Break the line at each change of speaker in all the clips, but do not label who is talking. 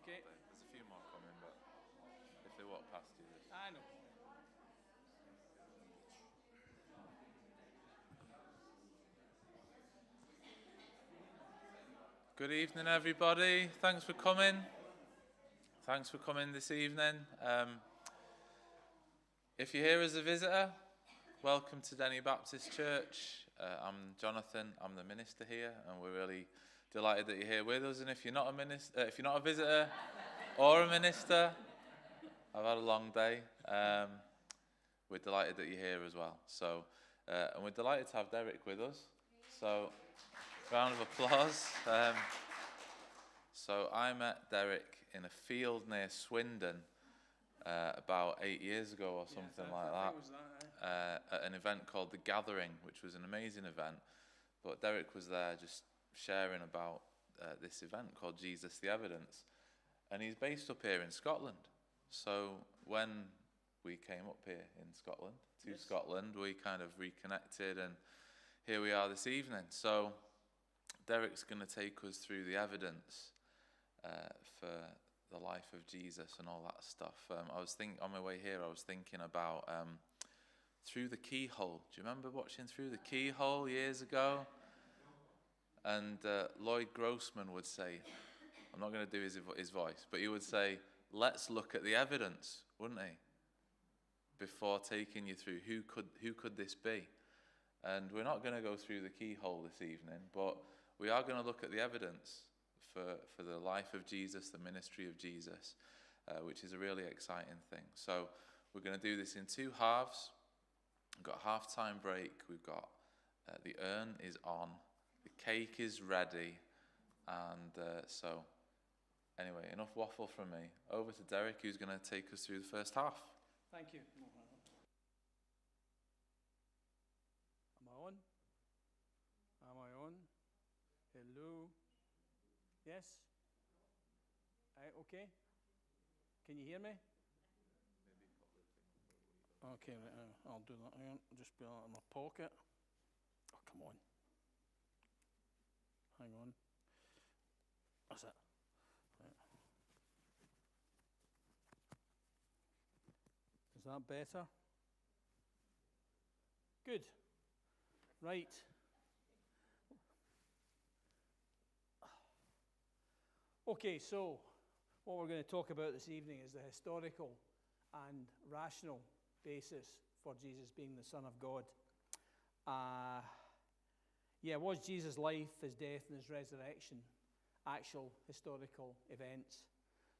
Okay.
There's a few more coming, but if they walk past you, just...
I know.
Good evening, everybody. Thanks for coming. Thanks for coming this evening. If you're here as a visitor, welcome to Denny Baptist Church. I'm Jonathan. I'm the minister here, and we're really delighted that you're here with us. And if you're not a visitor or a minister, I've had a long day. We're delighted that you're here as well. So, and we're delighted to have Derek with us. So, round of applause. So I met Derek in a field near Swindon about 8 years ago or something like that, at an event called The Gathering, which was an amazing event. But Derek was there just sharing about this event called Jesus the Evidence. And he's based up here in Scotland. So when we came up here in Scotland, Scotland, we kind of reconnected, and here we are this evening. So Derek's going to take us through the evidence for the life of Jesus and all that stuff. On my way here, I was thinking about Through the Keyhole. Do you remember watching Through the Keyhole years ago? And Lloyd Grossman would say, I'm not going to do his voice, but he would say, let's look at the evidence, wouldn't he? Before taking you through who could this be? And we're not going to go through the keyhole this evening, but we are going to look at the evidence for the life of Jesus, the ministry of Jesus, which is a really exciting thing. So we're going to do this in two halves. We've got a half-time break. We've got the urn is on, the cake is ready, and so anyway, enough waffle from me. Over to Derek, who's going to take us through the first half.
Thank you. Am I on? Am I on? Hello? Yes? Okay? Can you hear me? Okay, right, I'll do that. Hang on, just be out of my pocket. Oh, come on. Hang on. That's it. Right. Is that better? Good. Right. Okay, so what we're going to talk about this evening is the historical and rational basis for Jesus being the Son of God. Was Jesus' life, his death, and his resurrection actual historical events?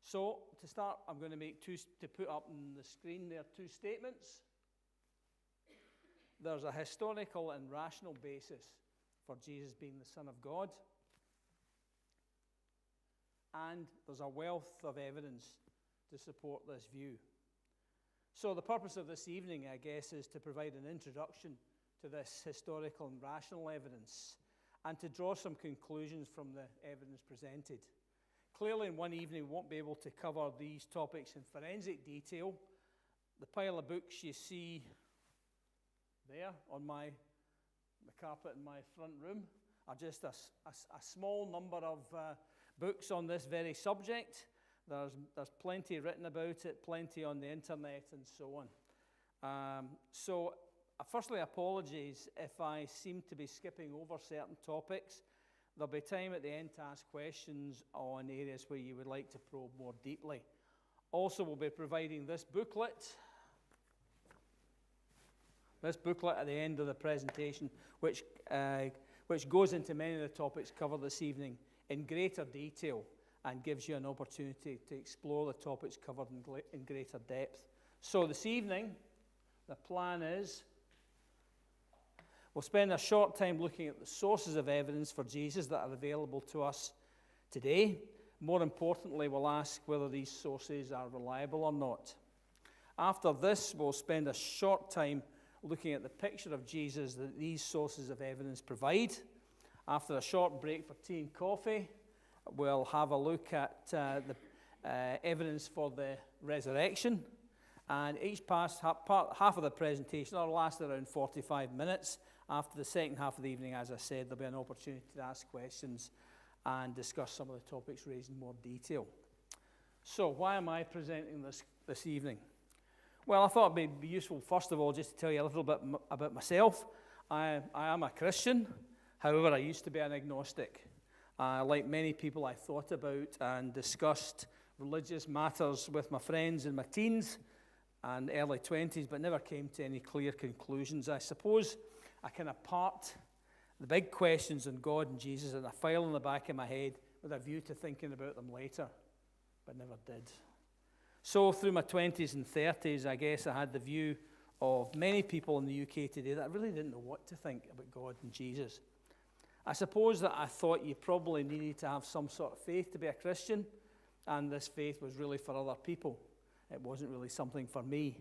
So, to start, I'm going to put up on the screen there two statements. There's a historical and rational basis for Jesus being the Son of God. And there's a wealth of evidence to support this view. So the purpose of this evening, I guess, is to provide an introduction to this historical and rational evidence and to draw some conclusions from the evidence presented. Clearly, in one evening, we won't be able to cover these topics in forensic detail. The pile of books you see there on the carpet in my front room are just a small number of books on this very subject. There's plenty written about it, plenty on the internet, and so on. Firstly, apologies if I seem to be skipping over certain topics. There'll be time at the end to ask questions on areas where you would like to probe more deeply. Also, we'll be providing this booklet at the end of the presentation, which goes into many of the topics covered this evening in greater detail and gives you an opportunity to explore the topics covered in greater depth. So this evening, the plan is we'll spend a short time looking at the sources of evidence for Jesus that are available to us today. More importantly, we'll ask whether these sources are reliable or not. After this, we'll spend a short time looking at the picture of Jesus that these sources of evidence provide. After a short break for tea and coffee, we'll have a look at the evidence for the resurrection. And each half of the presentation will last around 45 minutes. After the second half of the evening, as I said, there'll be an opportunity to ask questions and discuss some of the topics raised in more detail. So why am I presenting this evening? Well, I thought it'd be useful, first of all, just to tell you a little bit about myself. I am a Christian. However, I used to be an agnostic. Like many people, I thought about and discussed religious matters with my friends in my teens and early 20s, but never came to any clear conclusions. I suppose I kind of parked the big questions on God and Jesus in a file in the back of my head with a view to thinking about them later, but never did. So through my 20s and 30s, I guess I had the view of many people in the UK today that I really didn't know what to think about God and Jesus. I suppose that I thought you probably needed to have some sort of faith to be a Christian, and this faith was really for other people. It wasn't really something for me.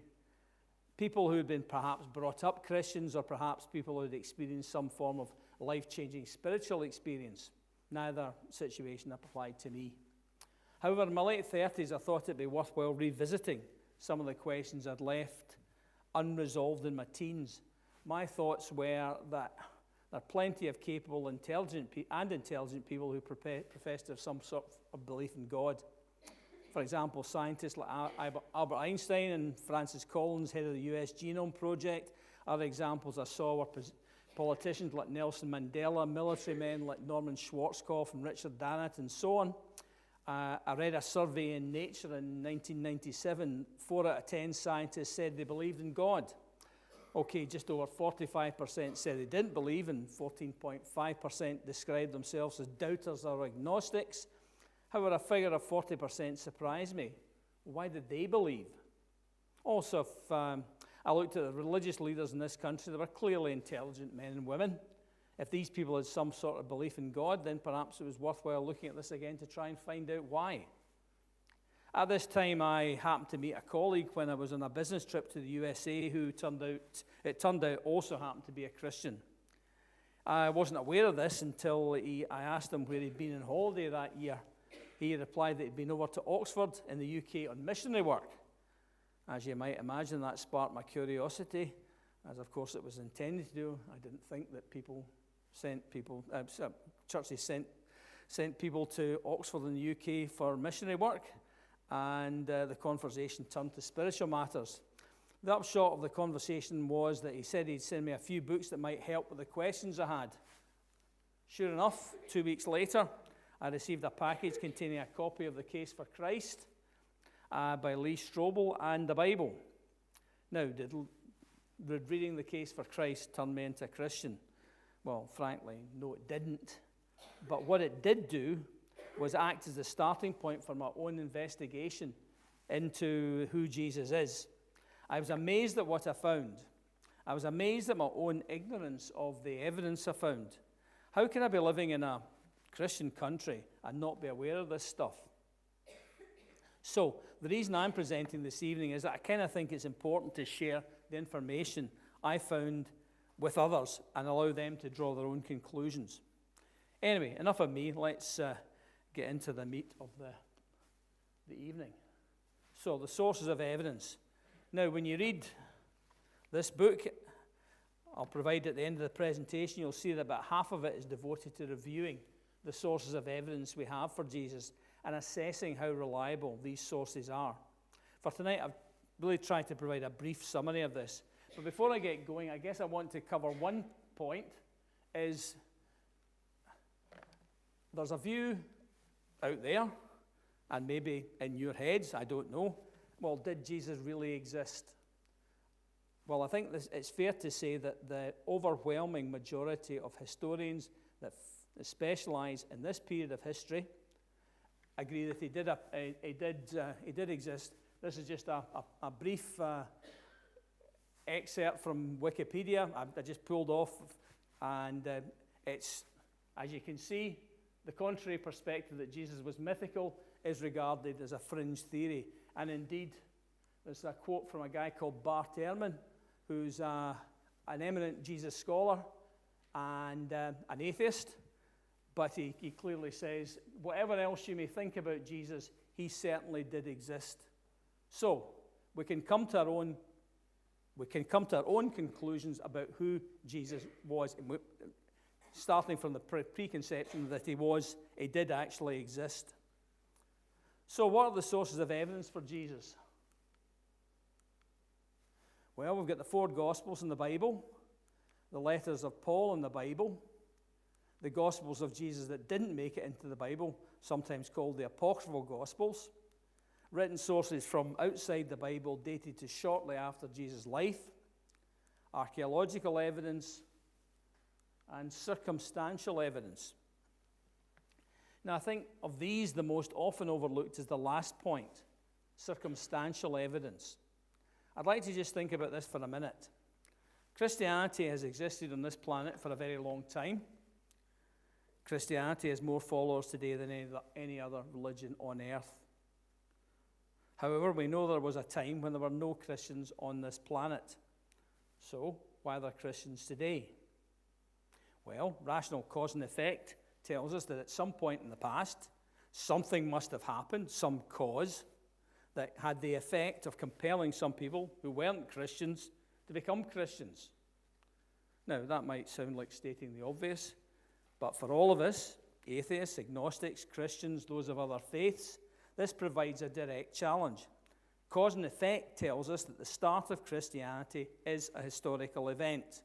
People who had been perhaps brought up Christians, or perhaps people who had experienced some form of life-changing spiritual experience. Neither situation applied to me. However, in my late 30s, I thought it'd be worthwhile revisiting some of the questions I'd left unresolved in my teens. My thoughts were that there are plenty of capable, intelligent people who profess to have some sort of belief in God. For example, scientists like Albert Einstein and Francis Collins, head of the US Genome Project. Other examples I saw were politicians like Nelson Mandela, military men like Norman Schwarzkopf and Richard Dannett, and so on. I read a survey in Nature in 1997. 4 out of 10 scientists said they believed in God. Okay, just over 45% said they didn't believe, and 14.5% described themselves as doubters or agnostics. However, a figure of 40% surprised me. Why did they believe? Also, if I looked at the religious leaders in this country, they were clearly intelligent men and women. If these people had some sort of belief in God, then perhaps it was worthwhile looking at this again to try and find out why. At this time, I happened to meet a colleague when I was on a business trip to the USA who turned out also happened to be a Christian. I wasn't aware of this until I asked him where he'd been on holiday that year. He replied that he'd been over to Oxford in the UK on missionary work. As you might imagine, that sparked my curiosity, as of course it was intended to do. I didn't think that churches sent people to Oxford in the UK for missionary work, and the conversation turned to spiritual matters. The upshot of the conversation was that he said he'd send me a few books that might help with the questions I had. Sure enough, 2 weeks later, I received a package containing a copy of The Case for Christ by Lee Strobel and the Bible. Now, did reading The Case for Christ turn me into a Christian? Well, frankly, no, it didn't. But what it did do was act as the starting point for my own investigation into who Jesus is. I was amazed at what I found. I was amazed at my own ignorance of the evidence I found. How can I be living in a Christian country and not be aware of this stuff? So, the reason I'm presenting this evening is that I kind of think it's important to share the information I found with others and allow them to draw their own conclusions. Anyway, enough of me. Let's get into the meat of the evening. So, the sources of evidence. Now, when you read this book, I'll provide at the end of the presentation, you'll see that about half of it is devoted to reviewing the sources of evidence we have for Jesus and assessing how reliable these sources are. For tonight, I've really tried to provide a brief summary of this. But before I get going, I guess I want to cover one point, is there's a view out there, and maybe in your heads, I don't know, well, did Jesus really exist? Well, I think it's fair to say that the overwhelming majority of historians that specialize in this period of history agree that he did exist. This is just a brief excerpt from Wikipedia I just pulled off, and it's, as you can see, the contrary perspective that Jesus was mythical is regarded as a fringe theory. And indeed, there's a quote from a guy called Bart Ehrman, who's an eminent Jesus scholar and an atheist, but he clearly says, whatever else you may think about Jesus, he certainly did exist. So, we can come to our own conclusions about who Jesus was, starting from the preconception that he did actually exist. So what are the sources of evidence for Jesus? Well, we've got the 4 Gospels in the Bible, the letters of Paul in the Bible, the Gospels of Jesus that didn't make it into the Bible, sometimes called the apocryphal Gospels, written sources from outside the Bible dated to shortly after Jesus' life, archaeological evidence, and circumstantial evidence. Now, I think of these, the most often overlooked is the last point, circumstantial evidence. I'd like to just think about this for a minute. Christianity has existed on this planet for a very long time. Christianity has more followers today than any other religion on earth. However, we know there was a time when there were no Christians on this planet. So, why are there Christians today? Well, rational cause and effect tells us that at some point in the past, something must have happened, some cause, that had the effect of compelling some people who weren't Christians to become Christians. Now, that might sound like stating the obvious, but for all of us, atheists, agnostics, Christians, those of other faiths, this provides a direct challenge. Cause and effect tells us that the start of Christianity is a historical event.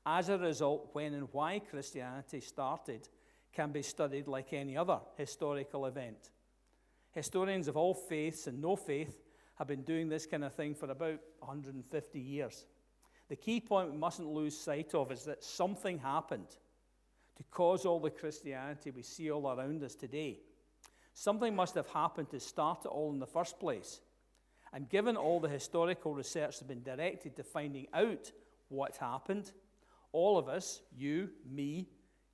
As a result, when and why Christianity started can be studied like any other historical event. Historians of all faiths and no faith have been doing this kind of thing for about 150 years. The key point we mustn't lose sight of is that something happened to cause all the Christianity we see all around us today. Something must have happened to start it all in the first place. And given all the historical research has been directed to finding out what happened, all of us, you, me,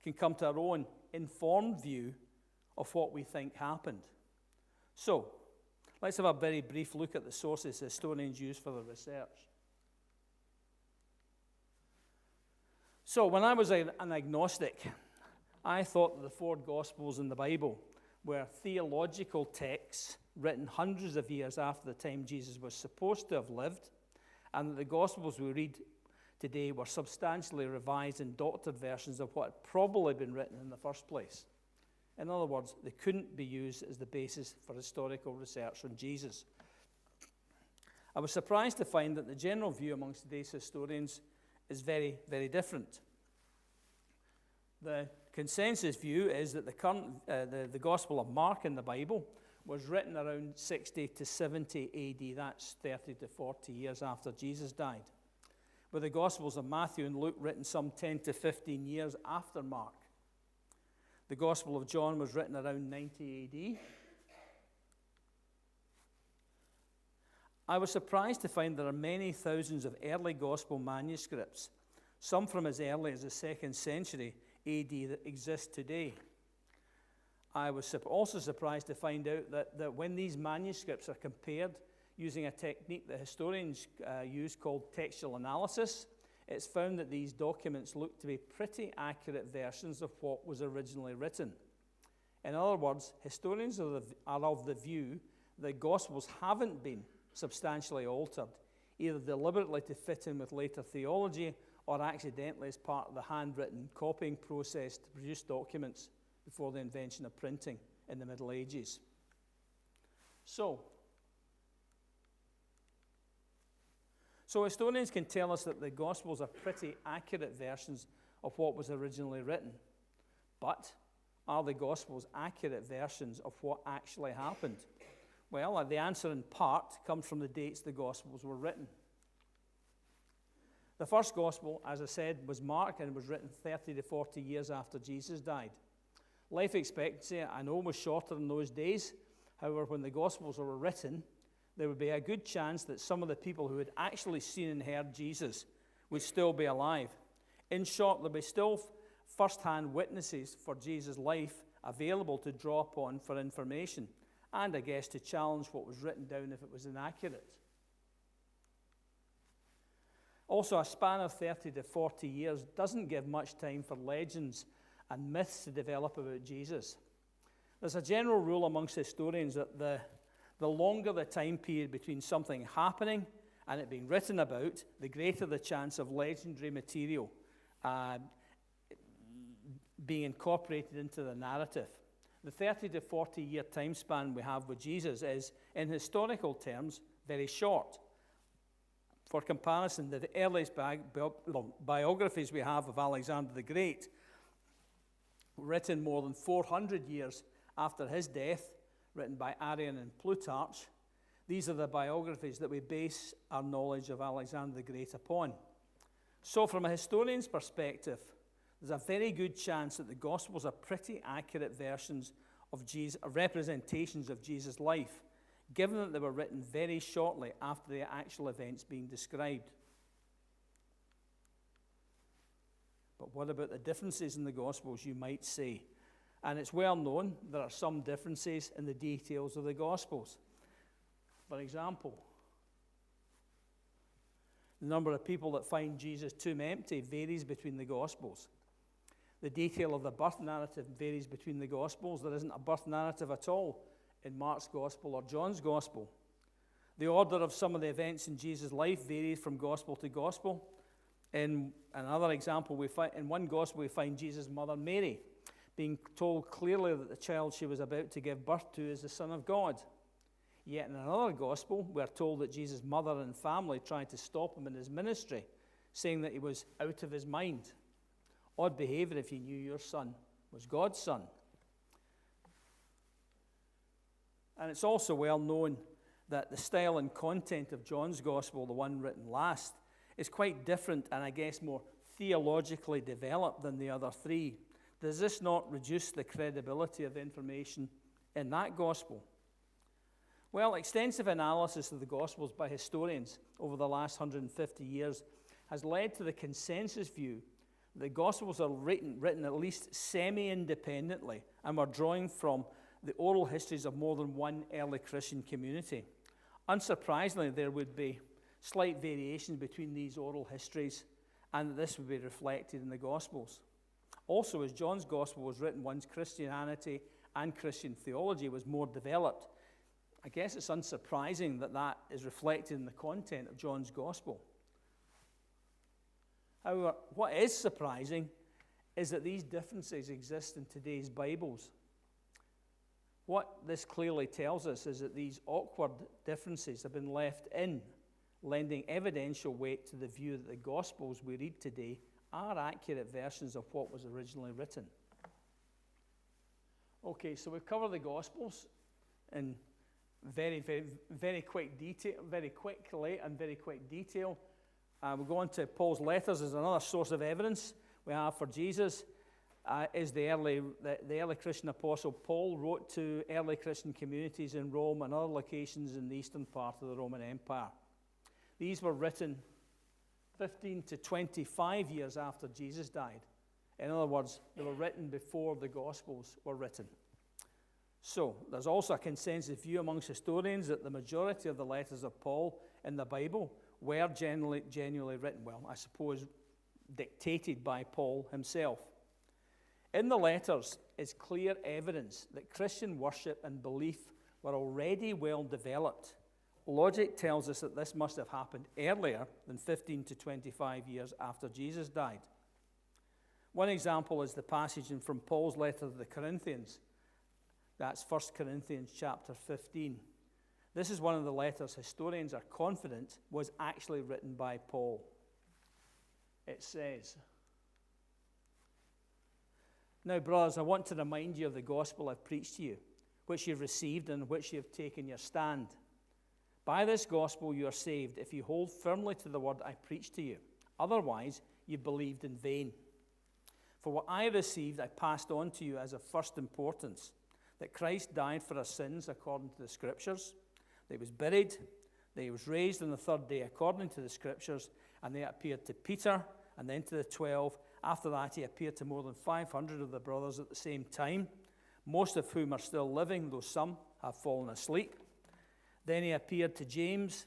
can come to our own informed view of what we think happened. So, let's have a very brief look at the sources historians use for the research. So, when I was an agnostic, I thought that the 4 Gospels in the Bible were theological texts written hundreds of years after the time Jesus was supposed to have lived, and that the Gospels we read today were substantially revised and doctored versions of what had probably been written in the first place. In other words, they couldn't be used as the basis for historical research on Jesus. I was surprised to find that the general view amongst today's historians is very, very different. The consensus view is that the Gospel of Mark in the Bible was written around 60 to 70 AD. That's 30 to 40 years after Jesus died. With the Gospels of Matthew and Luke written some 10 to 15 years after Mark. The Gospel of John was written around 90 AD. I was surprised to find there are many thousands of early Gospel manuscripts, some from as early as the 2nd century AD, that exist today. I was also surprised to find out that when these manuscripts are compared using a technique that historians use called textual analysis, it's found that these documents look to be pretty accurate versions of what was originally written. In other words, historians are of the view that Gospels haven't been substantially altered, either deliberately to fit in with later theology or accidentally as part of the handwritten copying process to produce documents before the invention of printing in the Middle Ages. So historians can tell us that the Gospels are pretty accurate versions of what was originally written. But are the Gospels accurate versions of what actually happened? Well, the answer in part comes from the dates the Gospels were written. The first Gospel, as I said, was Mark and was written 30 to 40 years after Jesus died. Life expectancy, I know, was shorter in those days. However, when the Gospels were written, there would be a good chance that some of the people who had actually seen and heard Jesus would still be alive. In short, there would be still first-hand witnesses for Jesus' life available to draw upon for information, and I guess to challenge what was written down if it was inaccurate. Also, a span of 30 to 40 years doesn't give much time for legends and myths to develop about Jesus. There's a general rule amongst historians that the longer the time period between something happening and it being written about, the greater the chance of legendary material being incorporated into the narrative. The 30 to 40 year time span we have with Jesus is, in historical terms, very short. For comparison, the earliest biographies we have of Alexander the Great, written more than 400 years after his death, written by Arrian and Plutarch, these are the biographies that we base our knowledge of Alexander the Great upon. So from a historian's perspective, there's a very good chance that the Gospels are pretty accurate versions of Jesus, representations of Jesus' life, given that they were written very shortly after the actual events being described. But what about the differences in the Gospels, you might say? And it's well known there are some differences in the details of the Gospels. For example, the number of people that find Jesus' tomb empty varies between the Gospels. The detail of the birth narrative varies between the Gospels. There isn't a birth narrative at all in Mark's Gospel or John's Gospel. The order of some of the events in Jesus' life varies from Gospel to Gospel. In another example, in one Gospel we find Jesus' mother Mary being told clearly that the child she was about to give birth to is the Son of God. Yet in another Gospel, we're told that Jesus' mother and family tried to stop him in his ministry, saying that he was out of his mind. Odd behavior if you knew your son was God's son. And it's also well known that the style and content of John's Gospel, the one written last, is quite different and I guess more theologically developed than the other three. Does this not reduce the credibility of information in that Gospel? Well, extensive analysis of the Gospels by historians over the last 150 years has led to the consensus view that the Gospels are written at least semi-independently and were drawing from the oral histories of more than one early Christian community. Unsurprisingly, there would be slight variations between these oral histories, and that this would be reflected in the Gospels. Also, as John's Gospel was written once Christianity and Christian theology was more developed, I guess it's unsurprising that that is reflected in the content of John's Gospel. However, what is surprising is that these differences exist in today's Bibles. What this clearly tells us is that these awkward differences have been left in, lending evidential weight to the view that the Gospels we read today are accurate versions of what was originally written. Okay, so we've covered the Gospels in very quick detail. We'll go on to Paul's letters as another source of evidence we have for Jesus. Is the early Christian apostle Paul wrote to early Christian communities in Rome and other locations in the eastern part of the Roman Empire. These were written 15 to 25 years after Jesus died. In other words, they were written before the Gospels were written. So, there's also a consensus view amongst historians that the majority of the letters of Paul in the Bible were genuinely written, well, I suppose dictated by Paul himself. In the letters is clear evidence that Christian worship and belief were already well developed. Logic tells us that this must have happened earlier than 15 to 25 years after Jesus died. One example is the passage from Paul's letter to the Corinthians. That's 1 Corinthians chapter 15. This is one of the letters historians are confident was actually written by Paul. It says, "Now, brothers, I want to remind you of the gospel I've preached to you, which you've received and in which you have taken your stand. By this gospel you are saved if you hold firmly to the word I preached to you. Otherwise, you believed in vain. For what I received I passed on to you as of first importance, that Christ died for our sins according to the Scriptures, that he was buried, that he was raised on the third day according to the Scriptures, and they appeared to Peter and then to the 12. After that, he appeared to more than 500 of the brothers at the same time, most of whom are still living, though some have fallen asleep. Then he appeared to James,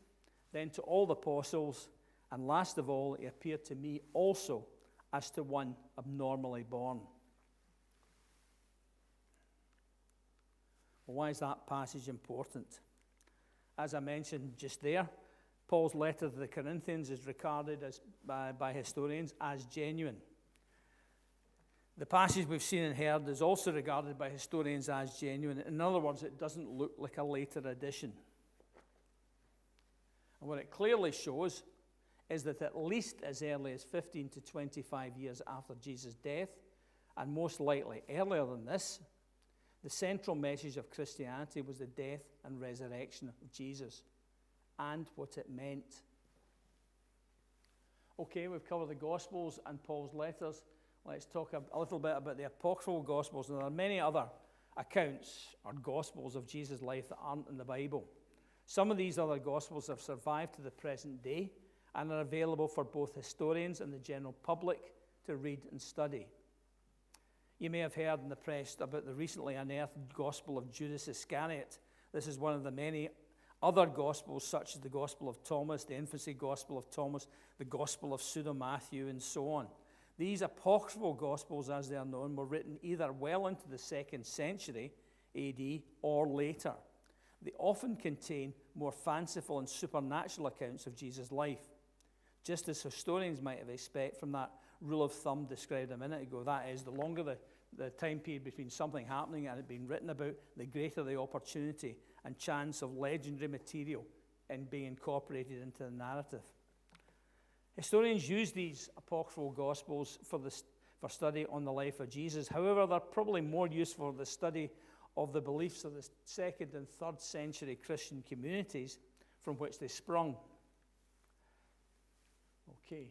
then to all the apostles, and last of all, he appeared to me also as to one abnormally born." Well, why is that passage important? As I mentioned just there, Paul's letter to the Corinthians is regarded as, by historians as genuine. The passage we've seen and heard is also regarded by historians as genuine. In other words, it doesn't look like a later addition. And what it clearly shows is that at least as early as 15 to 25 years after Jesus' death, and most likely earlier than this, the central message of Christianity was the death and resurrection of Jesus and what it meant. Okay, we've covered the Gospels and Paul's letters. Let's talk a little bit about the apocryphal Gospels. And there are many other accounts or Gospels of Jesus' life that aren't in the Bible. Some of these other Gospels have survived to the present day and are available for both historians and the general public to read and study. You may have heard in the press about the recently unearthed Gospel of Judas Iscariot. This is one of the many other Gospels, such as the Gospel of Thomas, the infancy Gospel of Thomas, the Gospel of Pseudo-Matthew, and so on. These apocryphal Gospels, as they are known, were written either well into the 2nd century AD or later. They often contain more fanciful and supernatural accounts of Jesus' life, just as historians might have expected from that rule of thumb described a minute ago. That is, the longer the time period between something happening and it being written about, the greater the opportunity and chance of legendary material in being incorporated into the narrative. Historians use these apocryphal Gospels for study on the life of Jesus. However, they're probably more useful for the study of the beliefs of the 2nd and 3rd century Christian communities from which they sprung. Okay.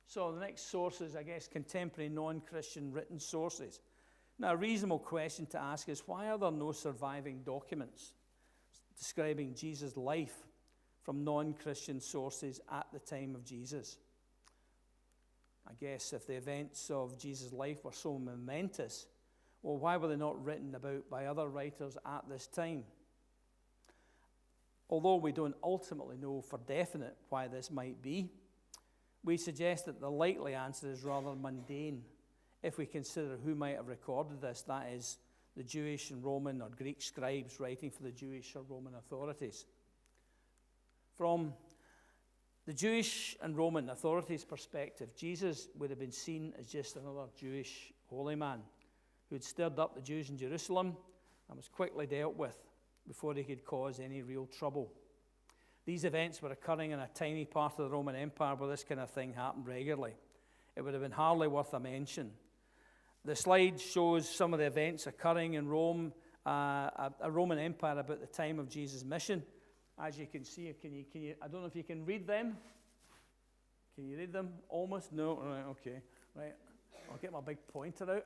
So the next source is, I guess, contemporary non-Christian written sources. Now, a reasonable question to ask is, why are there no surviving documents describing Jesus' life from non-Christian sources at the time of Jesus? I guess if the events of Jesus' life were so momentous, well, why were they not written about by other writers at this time? Although we don't ultimately know for definite why this might be, we suggest that the likely answer is rather mundane if we consider who might have recorded this, that is, the Jewish and Roman or Greek scribes writing for the Jewish or Roman authorities. From the Jewish and Roman authorities' perspective, Jesus would have been seen as just another Jewish holy man who had stirred up the Jews in Jerusalem and was quickly dealt with before he could cause any real trouble. These events were occurring in a tiny part of the Roman Empire where this kind of thing happened regularly. It would have been hardly worth a mention. The slide shows some of the events occurring in Rome, a Roman Empire about the time of Jesus' mission. As you can see, can you? I don't know if you can read them. Can you read them? Almost? No? Right, okay. Right. I'll get my big pointer out.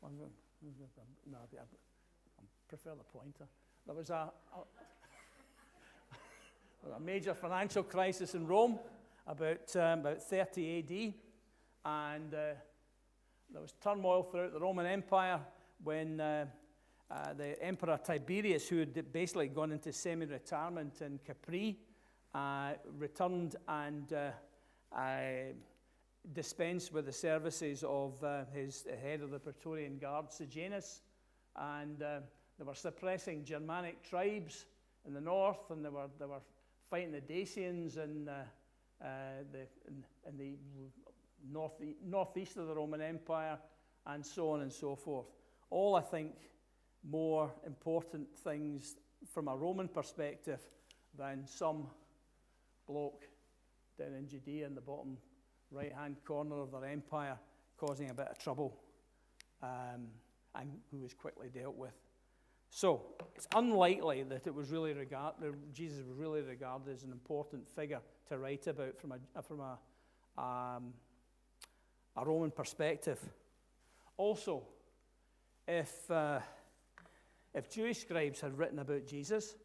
No, I prefer the pointer. There was a major financial crisis in Rome about 30 AD, and there was turmoil throughout the Roman Empire when the Emperor Tiberius, who had basically gone into semi-retirement in Capri, returned and dispensed with the services of his head of the Praetorian Guard, Sejanus, and they were suppressing Germanic tribes in the north, and they were fighting the Dacians in the northeast of the Roman Empire, and so on and so forth. All, I think, more important things from a Roman perspective than some bloke down in Judea in the bottom right-hand corner of their empire causing a bit of trouble, and who was quickly dealt with. So it's unlikely that it was really Jesus was really regarded as an important figure to write about from a Roman perspective. Also, if Jewish scribes had written about Jesus,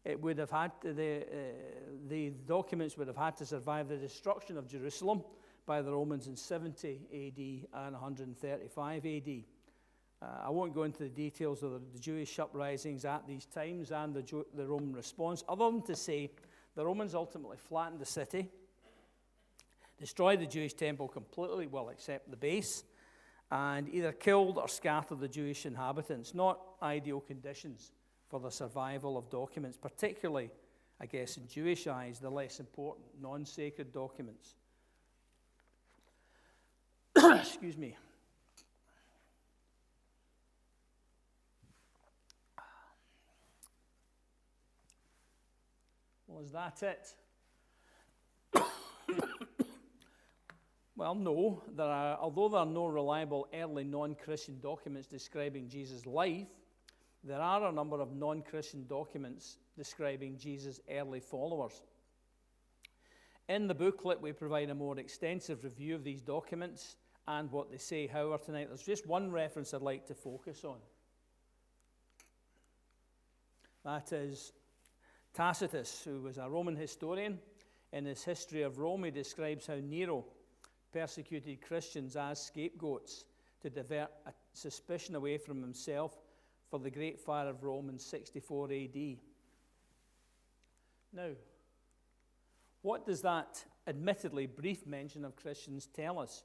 it would have had the documents would have had to survive the destruction of Jerusalem by the Romans in 70 AD and 135 AD. I won't go into the details of the Jewish uprisings at these times and the Roman response, other than to say the Romans ultimately flattened the city, destroyed the Jewish temple completely, well, except the base, and either killed or scattered the Jewish inhabitants. Not ideal conditions for the survival of documents, particularly, I guess, in Jewish eyes, the less important, non-sacred documents. Excuse me. Well, is that it? Well, no. Although there are no reliable early non-Christian documents describing Jesus' life, there are a number of non-Christian documents describing Jesus' early followers. In the booklet, we provide a more extensive review of these documents and what they say. However, tonight there's just one reference I'd like to focus on. That is Tacitus, who was a Roman historian. In his History of Rome, he describes how Nero persecuted Christians as scapegoats to divert a suspicion away from himself for the Great Fire of Rome in 64 AD. Now, what does that admittedly brief mention of Christians tell us?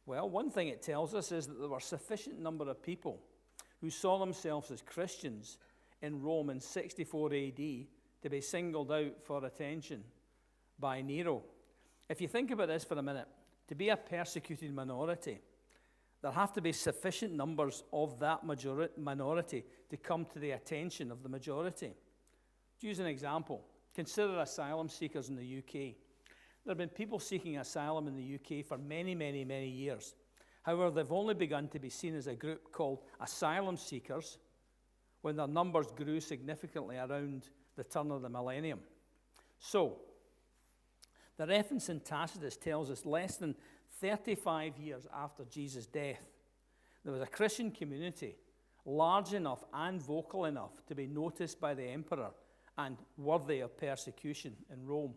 Well, one thing it tells us is that there were a sufficient number of people who saw themselves as Christians in Rome in 64 AD to be singled out for attention by Nero. If you think about this for a minute, to be a persecuted minority, there have to be sufficient numbers of that minority to come to the attention of the majority. To use an example, consider asylum seekers in the UK. There have been people seeking asylum in the UK for many, many, many years. However, they've only begun to be seen as a group called asylum seekers when their numbers grew significantly around the turn of the millennium. So, the reference in Tacitus tells us less than 35 years after Jesus' death, there was a Christian community large enough and vocal enough to be noticed by the emperor and worthy of persecution in Rome.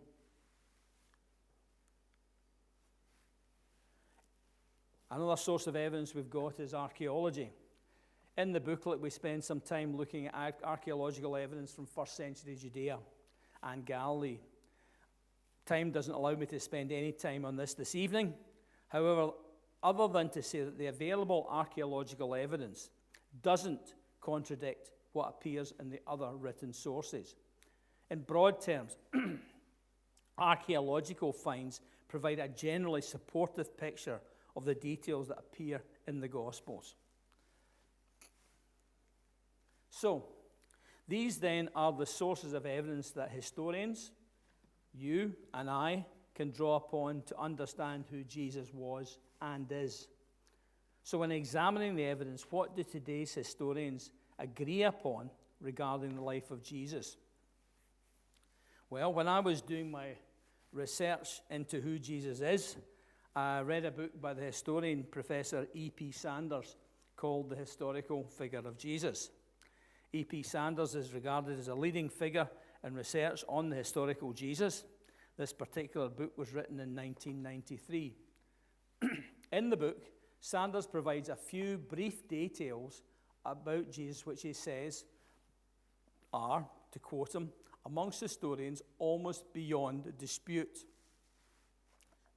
Another source of evidence we've got is archaeology. In the booklet, we spend some time looking at archaeological evidence from first century Judea and Galilee. Time doesn't allow me to spend any time on this evening. However, other than to say that the available archaeological evidence doesn't contradict what appears in the other written sources. In broad terms, archaeological finds provide a generally supportive picture of the details that appear in the Gospels. So, these then are the sources of evidence that historians, you and I, can draw upon to understand who Jesus was and is. So when examining the evidence, what do today's historians agree upon regarding the life of Jesus? Well, when I was doing my research into who Jesus is, I read a book by the historian Professor E.P. Sanders called The Historical Figure of Jesus. E.P. Sanders is regarded as a leading figure in research on the historical Jesus. This particular book was written in 1993. In the book, Sanders provides a few brief details about Jesus, which he says are, to quote him, amongst historians almost beyond dispute.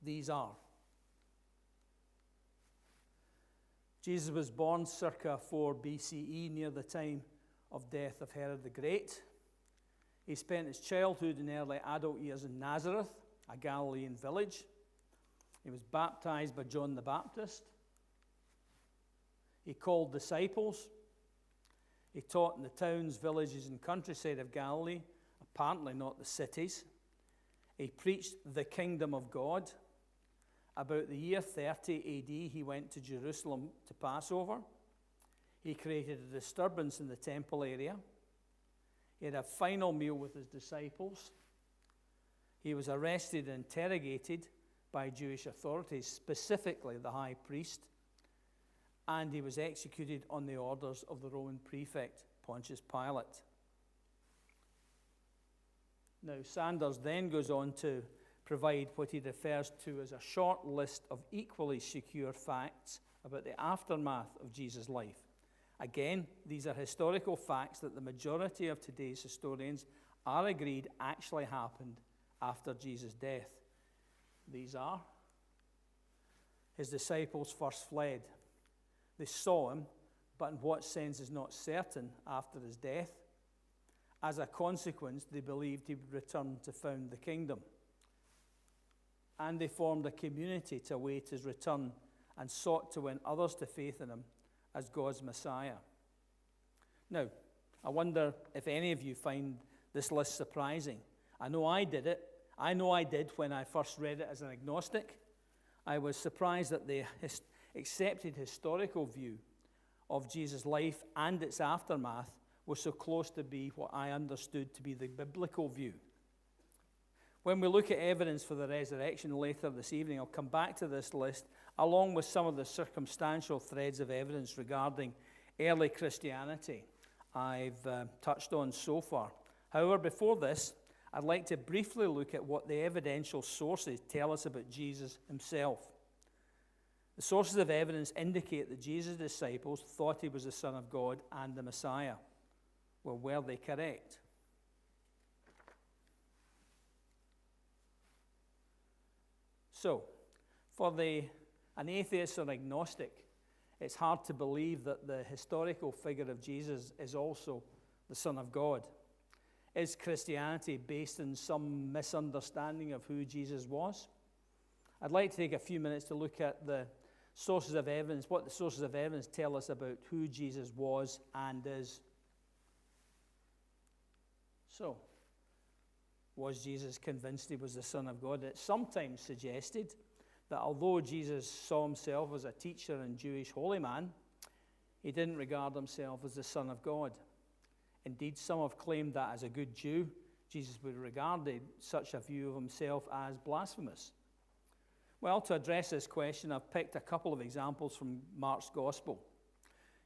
These are: Jesus was born circa 4 BCE, near the time of death of Herod the Great. He spent his childhood and early adult years in Nazareth, a Galilean village. He was baptized by John the Baptist. He called disciples. He taught in the towns, villages, and countryside of Galilee, apparently not the cities. He preached the kingdom of God. About the year 30 AD, he went to Jerusalem to Passover. He created a disturbance in the temple area. He had a final meal with his disciples. He was arrested and interrogated by Jewish authorities, specifically the high priest, and he was executed on the orders of the Roman prefect, Pontius Pilate. Now, Sanders then goes on to provide what he refers to as a short list of equally secure facts about the aftermath of Jesus' life. Again, these are historical facts that the majority of today's historians are agreed actually happened after Jesus' death. These are: his disciples first fled. They saw him, but in what sense is not certain, after his death. As a consequence, they believed he would return to found the kingdom. And they formed a community to await his return and sought to win others to faith in him as God's Messiah. Now, I wonder if any of you find this list surprising. I know I did it. I know I did when I first read it as an agnostic. I was surprised that the accepted historical view of Jesus' life and its aftermath was so close to be what I understood to be the biblical view. When we look at evidence for the resurrection later this evening, I'll come back to this list, along with some of the circumstantial threads of evidence regarding early Christianity I've touched on so far. However, before this, I'd like to briefly look at what the evidential sources tell us about Jesus himself. The sources of evidence indicate that Jesus' disciples thought he was the Son of God and the Messiah. Well, were they correct? So, for an atheist or agnostic, it's hard to believe that the historical figure of Jesus is also the Son of God. Is Christianity based in some misunderstanding of who Jesus was? I'd like to take a few minutes to look at the sources of evidence, what the sources of evidence tell us about who Jesus was and is. So, was Jesus convinced he was the Son of God? It's sometimes suggested that although Jesus saw himself as a teacher and Jewish holy man, he didn't regard himself as the Son of God. Indeed, some have claimed that as a good Jew, Jesus would regard such a view of himself as blasphemous. Well, to address this question, I've picked a couple of examples from Mark's Gospel.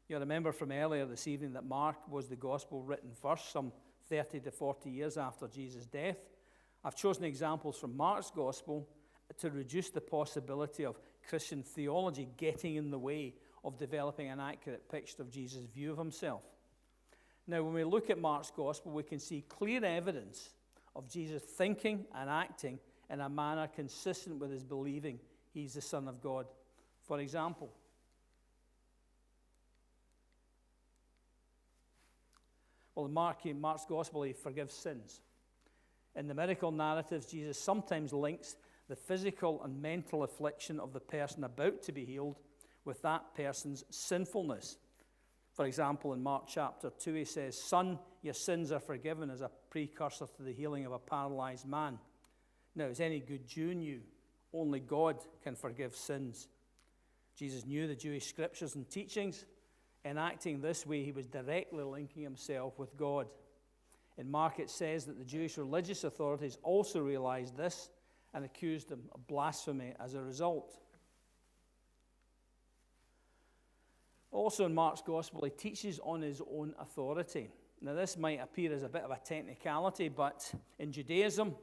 You'll remember from earlier this evening that Mark was the Gospel written first, some 30 to 40 years after Jesus' death. I've chosen examples from Mark's Gospel to reduce the possibility of Christian theology getting in the way of developing an accurate picture of Jesus' view of himself. Now, when we look at Mark's Gospel, we can see clear evidence of Jesus thinking and acting in a manner consistent with his believing he's the Son of God. For example, in Mark's Gospel, he forgives sins. In the miracle narratives, Jesus sometimes links the physical and mental affliction of the person about to be healed with that person's sinfulness. For example, in Mark chapter 2, he says, "Son, your sins are forgiven," as a precursor to the healing of a paralyzed man. Now, as any good Jew knew, only God can forgive sins. Jesus knew the Jewish scriptures and teachings. In acting this way, he was directly linking himself with God. In Mark, it says that the Jewish religious authorities also realized this and accused him of blasphemy as a result. Also in Mark's Gospel, he teaches on his own authority. Now, this might appear as a bit of a technicality, but in Judaism,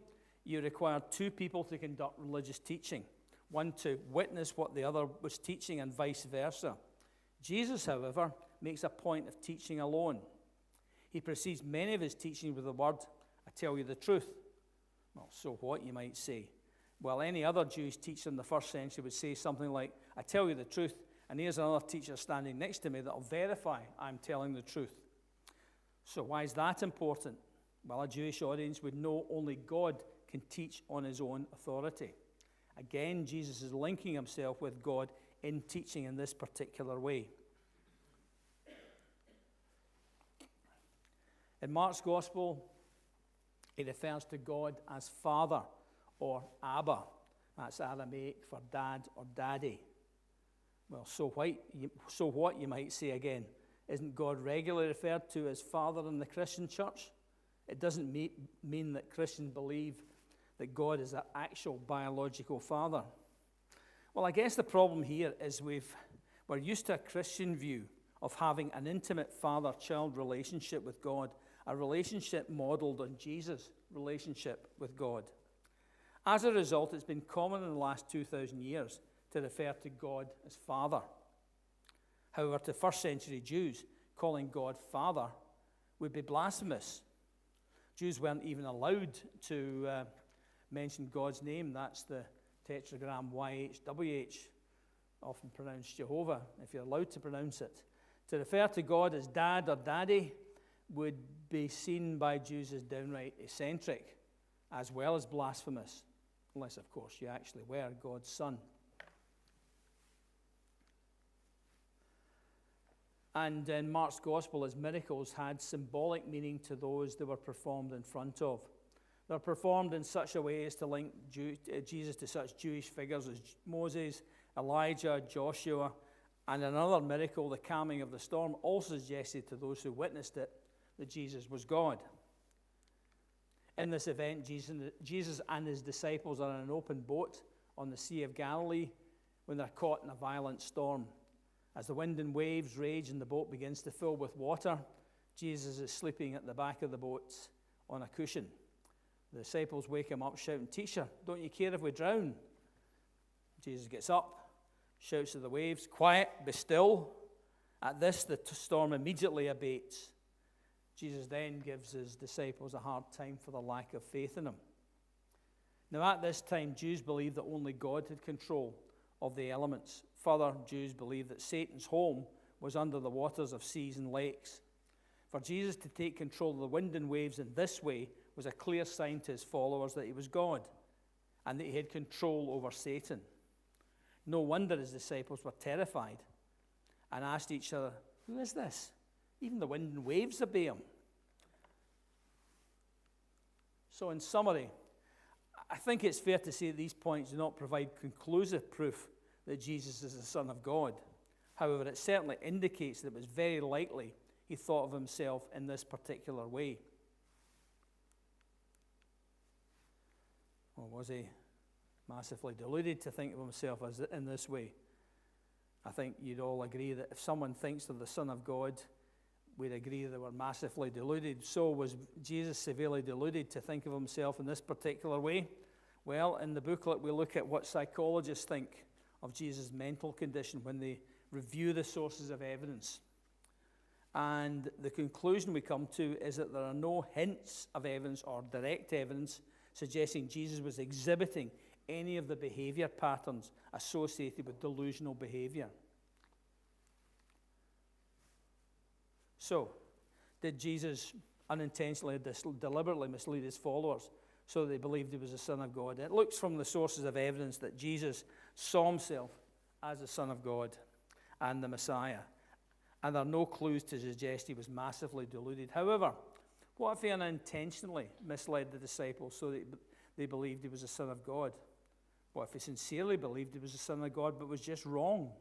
you require two people to conduct religious teaching, one to witness what the other was teaching and vice versa. Jesus, however, makes a point of teaching alone. He precedes many of his teachings with the word, "I tell you the truth." Well, so what, you might say? Well, any other Jewish teacher in the first century would say something like, "I tell you the truth, and here's another teacher standing next to me that will verify I'm telling the truth." So why is that important? Well, a Jewish audience would know only God can teach on his own authority. Again, Jesus is linking himself with God in teaching in this particular way. In Mark's Gospel, he refers to God as Father or Abba. That's Aramaic for dad or daddy. Well, so what, you might say again? Isn't God regularly referred to as Father in the Christian church? It doesn't mean that Christians believe that God is an actual biological father. Well, I guess the problem here is we're used to a Christian view of having an intimate father-child relationship with God, a relationship modeled on Jesus' relationship with God. As a result, it's been common in the last 2,000 years to refer to God as Father. However, to first century Jews, calling God Father would be blasphemous. Jews weren't even allowed to mention God's name. That's the tetragram YHWH, often pronounced Jehovah, if you're allowed to pronounce it. To refer to God as dad or daddy would be seen by Jews as downright eccentric, as well as blasphemous, unless, of course, you actually were God's son. And in Mark's Gospel, his miracles had symbolic meaning to those that were performed in front of. They're performed in such a way as to link Jesus to such Jewish figures as Moses, Elijah, Joshua, and another miracle, the calming of the storm, also suggested to those who witnessed it that Jesus was God. In this event, Jesus and his disciples are in an open boat on the Sea of Galilee when they're caught in a violent storm. As the wind and waves rage and the boat begins to fill with water, Jesus is sleeping at the back of the boat on a cushion. The disciples wake him up shouting, "Teacher, don't you care if we drown?" Jesus gets up, shouts to the waves, "Quiet, be still." At this, the storm immediately abates. Jesus then gives his disciples a hard time for the lack of faith in him. Now, at this time, Jews believed that only God had control of the elements. Further, Jews believed that Satan's home was under the waters of seas and lakes. For Jesus to take control of the wind and waves in this way was a clear sign to his followers that he was God and that he had control over Satan. No wonder his disciples were terrified and asked each other, "Who is this? Even the wind and waves obey him." So in summary, I think it's fair to say that these points do not provide conclusive proof that Jesus is the Son of God. However, it certainly indicates that it was very likely he thought of himself in this particular way. Or was he massively deluded to think of himself as in this way? I think you'd all agree that if someone thinks they're the Son of God, we'd agree they were massively deluded. So was Jesus severely deluded to think of himself in this particular way? Well, in the booklet we look at what psychologists think of Jesus' mental condition when they review the sources of evidence. And the conclusion we come to is that there are no hints of evidence or direct evidence suggesting Jesus was exhibiting any of the behavior patterns associated with delusional behavior. So, did Jesus unintentionally, deliberately mislead his followers so they believed he was the Son of God? It looks from the sources of evidence that Jesus saw himself as the Son of God and the Messiah, and there are no clues to suggest he was massively deluded. However, what if he unintentionally misled the disciples so that they believed he was the Son of God? What if he sincerely believed he was the Son of God but was just wrong?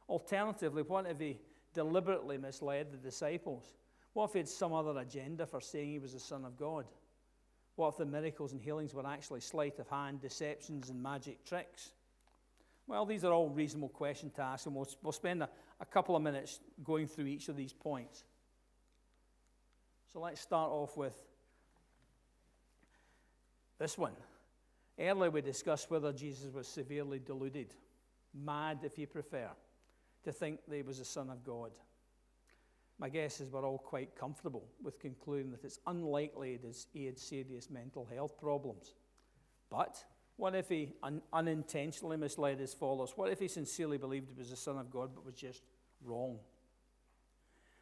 Alternatively, what if he deliberately misled the disciples? What if he had some other agenda for saying he was the Son of God? What if the miracles and healings were actually sleight of hand, deceptions, and magic tricks? Well, these are all reasonable questions to ask, and we'll spend a couple of minutes going through each of these points. So let's start off with this one. Earlier we discussed whether Jesus was severely deluded, mad if you prefer, to think that he was the Son of God. My guess is we're all quite comfortable with concluding that it's unlikely that he had serious mental health problems. But what if he unintentionally misled his followers? What if he sincerely believed he was the Son of God but was just wrong?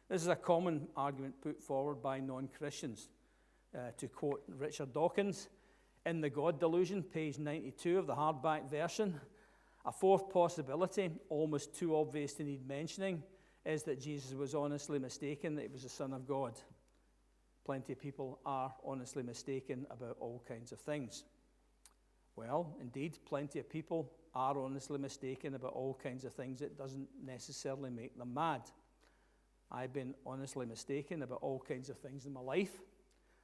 This is a common argument put forward by non-Christians. To quote Richard Dawkins, in The God Delusion, page 92 of the hardback version, a fourth possibility, almost too obvious to need mentioning, is that Jesus was honestly mistaken that he was the Son of God. Plenty of people are honestly mistaken about all kinds of things. Well, indeed, plenty of people are honestly mistaken about all kinds of things. It doesn't necessarily make them mad. I've been honestly mistaken about all kinds of things in my life.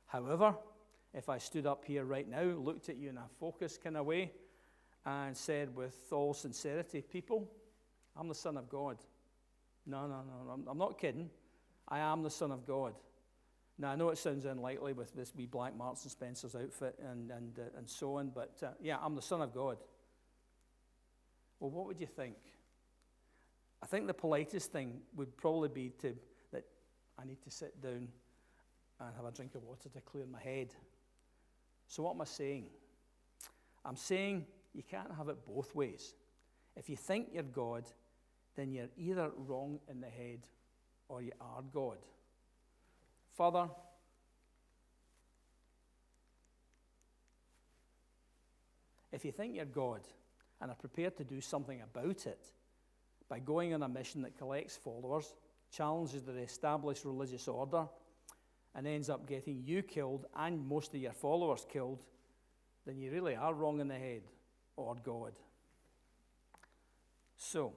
However, if I stood up here right now, looked at you in a focused kind of way, and said with all sincerity, people, I'm the Son of God. No, I'm not kidding. I am the Son of God. Now, I know it sounds unlikely with this wee black Marks and Spencer's outfit and so on, but yeah, I'm the Son of God. Well, what would you think? I think the politest thing would probably be that I need to sit down and have a drink of water to clear my head. So what am I saying? I'm saying you can't have it both ways. If you think you're God, then you're either wrong in the head or you are God. Further, if you think you're God and are prepared to do something about it by going on a mission that collects followers, challenges the established religious order, and ends up getting you killed and most of your followers killed, then you really are wrong in the head, or God. So,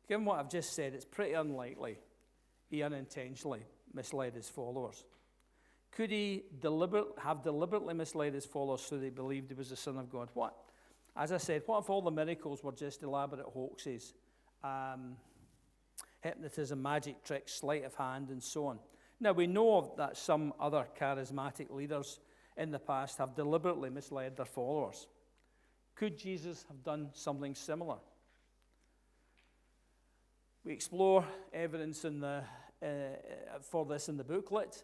given what I've just said, it's pretty unlikely he unintentionally misled his followers. Could he have deliberately misled his followers so they believed he was the Son of God? What? As I said, what if all the miracles were just elaborate hoaxes? Hypnotism, magic tricks, sleight of hand, and so on. Now, we know that some other charismatic leaders in the past have deliberately misled their followers. Could Jesus have done something similar? We explore evidence for this in the booklet,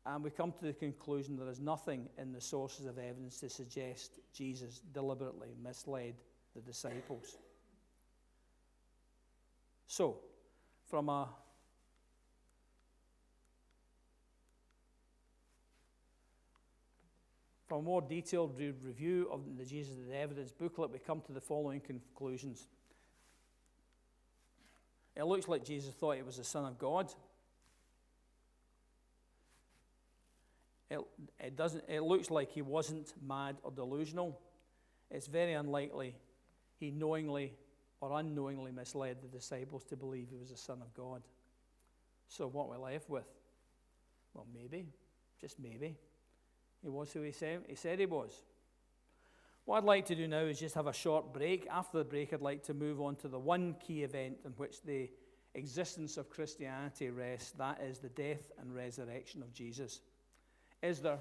and we come to the conclusion there is nothing in the sources of evidence to suggest Jesus deliberately misled the disciples. So, from a more detailed review of the Jesus and the Evidence booklet, we come to the following conclusions. It looks like Jesus thought he was the Son of God. It looks like he wasn't mad or delusional. It's very unlikely he knowingly or unknowingly misled the disciples to believe he was the Son of God. So what we're left with? Well, maybe, just maybe, he was who he said he was. What I'd like to do now is just have a short break. After the break, I'd like to move on to the one key event in which the existence of Christianity rests. That is the death and resurrection of Jesus. Is there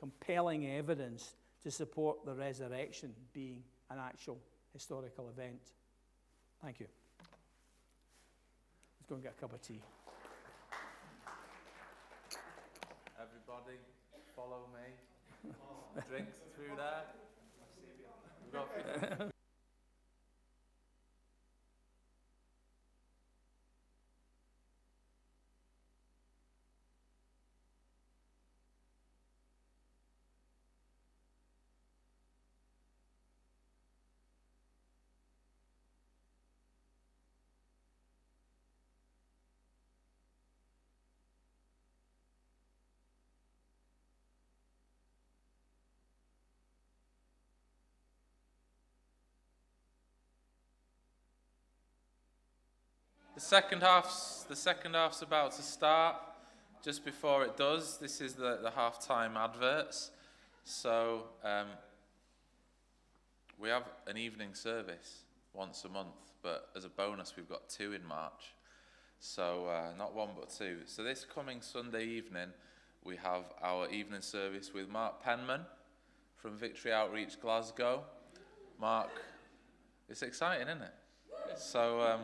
compelling evidence to support the resurrection being an actual historical event? Thank you. Let's go and get a cup of tea.
Everybody, follow me. Drinks through there. We've got The second half's about to start. Just before it does, this is the half-time adverts. So we have an evening service once a month, but as a bonus, we've got 2 in March. So not 1 but 2. So this coming Sunday evening, we have our evening service with Mark Penman from Victory Outreach Glasgow. Mark, it's exciting, isn't it? So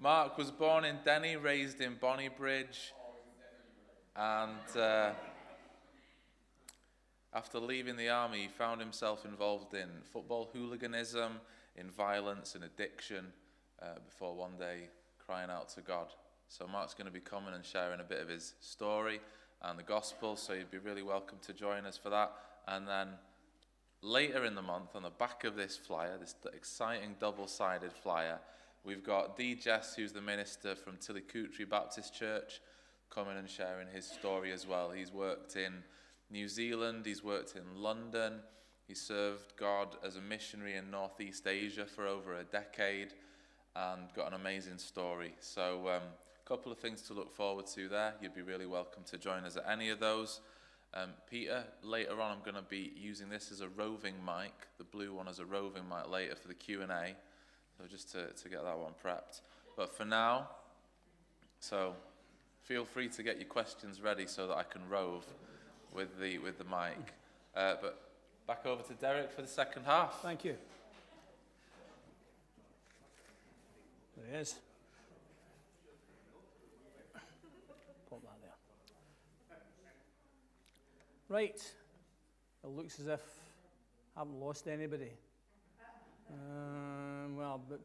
Mark was born in Denny, raised in Bonnybridge, and after leaving the army, he found himself involved in football hooliganism, in violence and addiction, before one day crying out to God. So Mark's going to be coming and sharing a bit of his story and the gospel, so you'd be really welcome to join us for that. And then later in the month, on the back of this flyer, this exciting double-sided flyer, we've got D. Jess, who's the minister from Tillicootree Baptist Church, coming and sharing his story as well. He's worked in New Zealand, he's worked in London, he served God as a missionary in Northeast Asia for over a decade, and got an amazing story. So a couple of things to look forward to there. You'd be really welcome to join us at any of those. Peter, later on I'm going to be using this as a roving mic, the blue one as a roving mic later for the Q&A. So just to get that one prepped. But for now, so feel free to get your questions ready so that I can rove with the mic. But back over to Derek for the second half.
Thank you. There he is. Pop that there. Right. It looks as if I haven't lost anybody. Well, but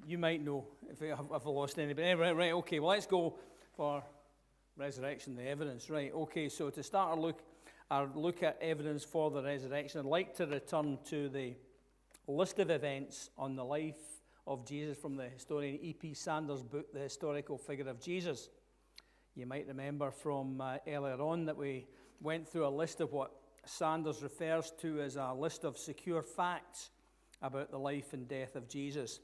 you might know if I lost anybody. Right, okay, well, let's go for resurrection, the evidence. Right, okay, so to start our look at evidence for the resurrection, I'd like to return to the list of events on the life of Jesus from the historian E.P. Sanders' book, The Historical Figure of Jesus. You might remember from earlier on that we went through a list of what Sanders refers to as a list of secure facts about the life and death of Jesus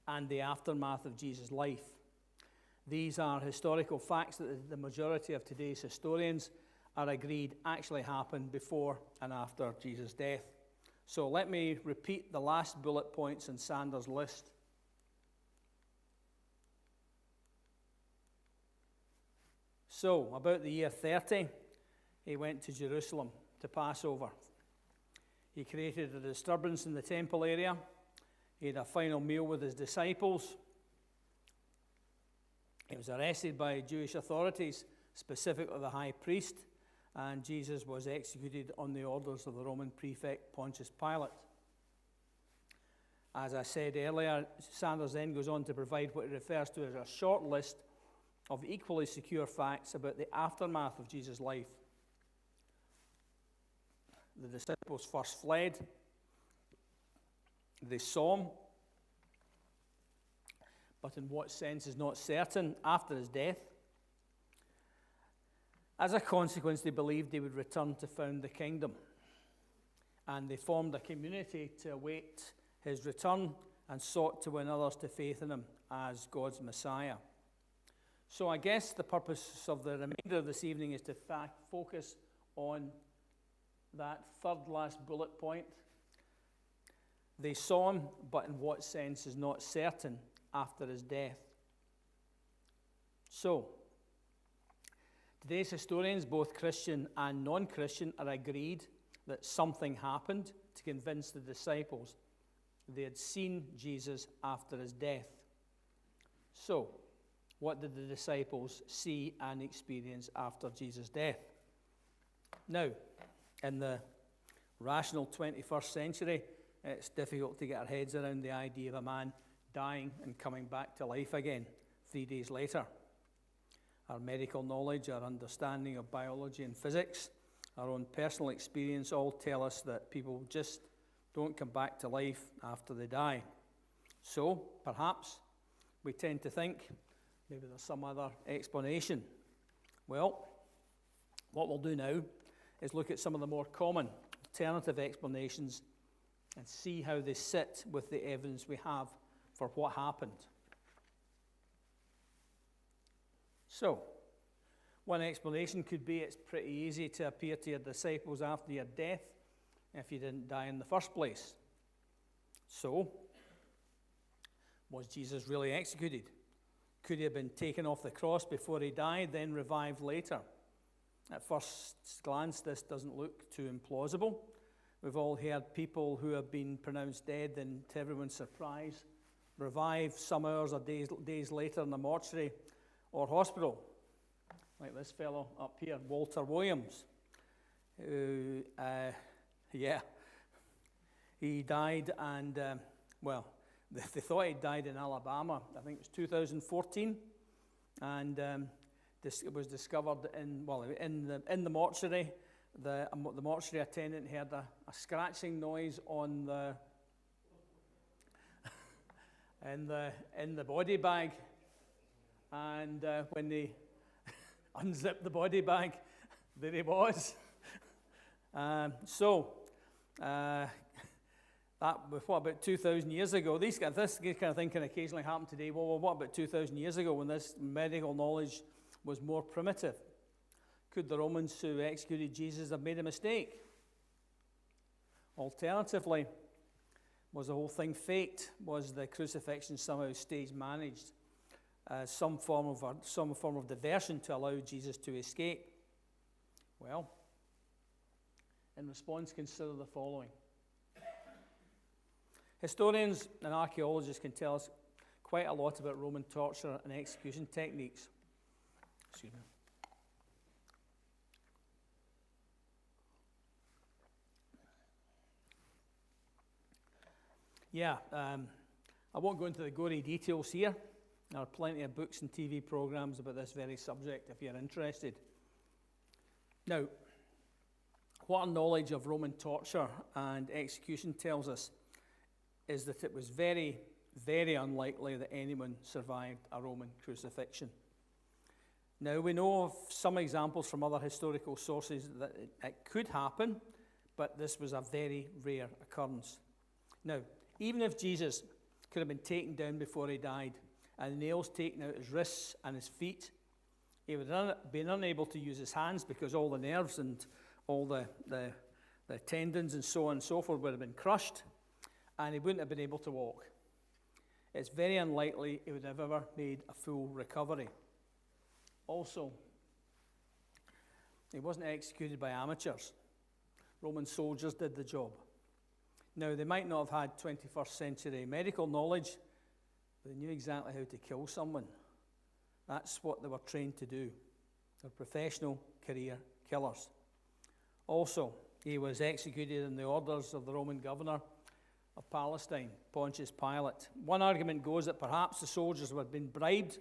and the aftermath of Jesus' life. These are historical facts that the majority of today's historians are agreed actually happened before and after Jesus' death. So let me repeat the last bullet points in Sanders' list. So, about the year 30, he went to Jerusalem to Passover. He created a disturbance in the temple area. He had a final meal with his disciples. He was arrested by Jewish authorities, specifically the high priest, and Jesus was executed on the orders of the Roman prefect Pontius Pilate. As I said earlier, Sanders then goes on to provide what he refers to as a short list of equally secure facts about the aftermath of Jesus' life. The disciples first fled. They saw him, but in what sense is not certain, after his death. As a consequence, they believed they would return to found the kingdom. And they formed a community to await his return and sought to win others to faith in him as God's Messiah. So I guess the purpose of the remainder of this evening is to focus on that third last bullet point. They saw him, but in what sense is not certain after his death. So, today's historians, both Christian and non-Christian, are agreed that something happened to convince the disciples they had seen Jesus after his death. So, what did the disciples see and experience after Jesus' death? Now, in the rational 21st century, it's difficult to get our heads around the idea of a man dying and coming back to life again 3 days later. Our medical knowledge, our understanding of biology and physics, our own personal experience all tell us that people just don't come back to life after they die. So, perhaps, we tend to think maybe there's some other explanation. Well, what we'll do now is look at some of the more common alternative explanations and see how they sit with the evidence we have for what happened. So, one explanation could be it's pretty easy to appear to your disciples after your death if you didn't die in the first place. So, was Jesus really executed? Could he have been taken off the cross before he died, then revived later? At first glance, this doesn't look too implausible. We've all heard people who have been pronounced dead, and to everyone's surprise, revived some hours or days later in the mortuary or hospital. Like this fellow up here, Walter Williams, who, he died and, they thought he died in Alabama. I think it was 2014, and it was discovered in the mortuary. The mortuary attendant heard a scratching noise on the in the body bag, and when they unzipped the body bag, there he was. That was what, about 2,000 years ago. This kind of thing can occasionally happen today. Well, what about 2,000 years ago when this medical knowledge was more primitive? Could the Romans who executed Jesus have made a mistake? Alternatively, was the whole thing faked? Was the crucifixion somehow stage managed? Some form of diversion to allow Jesus to escape? Well, in response, consider the following. Historians and archaeologists can tell us quite a lot about Roman torture and execution techniques. Excuse me. I won't go into the gory details here. There are plenty of books and TV programs about this very subject if you're interested. Now, what our knowledge of Roman torture and execution tells us is that it was very, very unlikely that anyone survived a Roman crucifixion. Now, we know of some examples from other historical sources that it could happen, but this was a very rare occurrence. Now, even if Jesus could have been taken down before he died, and nails taken out his wrists and his feet, he would have been unable to use his hands because all the nerves and all the tendons and so on and so forth would have been crushed, and he wouldn't have been able to walk. It's very unlikely he would have ever made a full recovery. Also, he wasn't executed by amateurs. Roman soldiers did the job. Now, they might not have had 21st century medical knowledge, but they knew exactly how to kill someone. That's what they were trained to do. They're professional career killers. Also, he was executed in the orders of the Roman governor of Palestine, Pontius Pilate. One argument goes that perhaps the soldiers were being bribed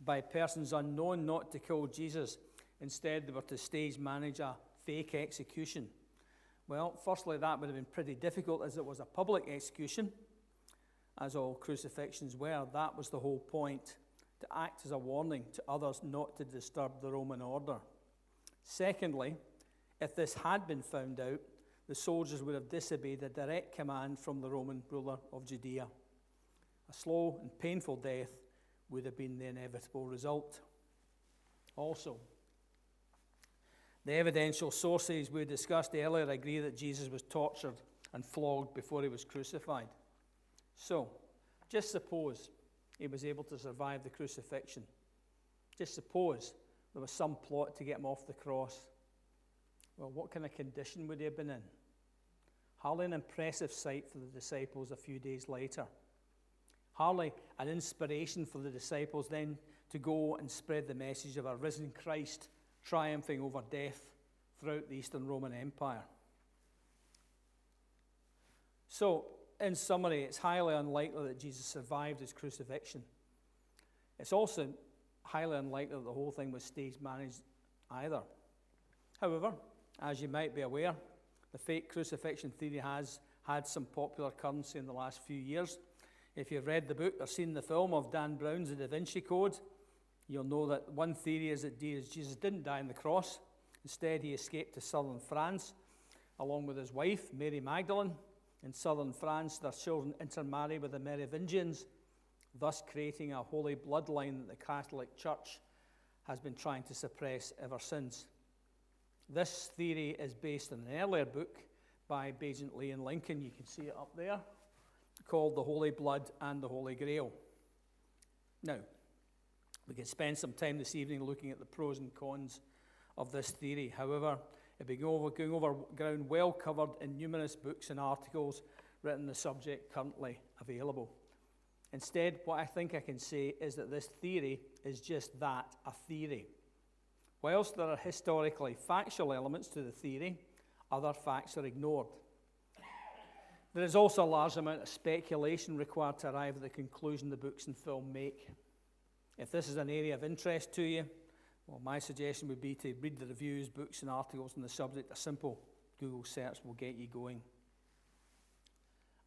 by persons unknown not to kill Jesus. Instead, they were to stage manage a fake execution. Well, firstly, that would have been pretty difficult as it was a public execution, as all crucifixions were. That was the whole point, to act as a warning to others not to disturb the Roman order. Secondly, if this had been found out, the soldiers would have disobeyed a direct command from the Roman ruler of Judea. A slow and painful death would have been the inevitable result. Also, the evidential sources we discussed earlier agree that Jesus was tortured and flogged before he was crucified. So, just suppose he was able to survive the crucifixion. Just suppose there was some plot to get him off the cross. Well, what kind of condition would he have been in? Hardly an impressive sight for the disciples a few days later. Hardly an inspiration for the disciples then to go and spread the message of a risen Christ triumphing over death throughout the Eastern Roman Empire. So, in summary, it's highly unlikely that Jesus survived his crucifixion. It's also highly unlikely that the whole thing was stage managed either. However, as you might be aware, the fake crucifixion theory has had some popular currency in the last few years. If you've read the book or seen the film of Dan Brown's The Da Vinci Code, you'll know that one theory is that Jesus didn't die on the cross. Instead, he escaped to southern France, along with his wife, Mary Magdalene. In southern France, their children intermarry with the Merovingians, thus creating a holy bloodline that the Catholic Church has been trying to suppress ever since. This theory is based on an earlier book by Bagent Lee and Lincoln, you can see it up there, called The Holy Blood and the Holy Grail. Now, we can spend some time this evening looking at the pros and cons of this theory. However, it'll be going over ground well covered in numerous books and articles written on the subject currently available. Instead, what I think I can say is that this theory is just that, a theory. Whilst there are historically factual elements to the theory, other facts are ignored. There is also a large amount of speculation required to arrive at the conclusion the books and film make. If this is an area of interest to you, well, my suggestion would be to read the reviews, books, and articles on the subject. A simple Google search will get you going.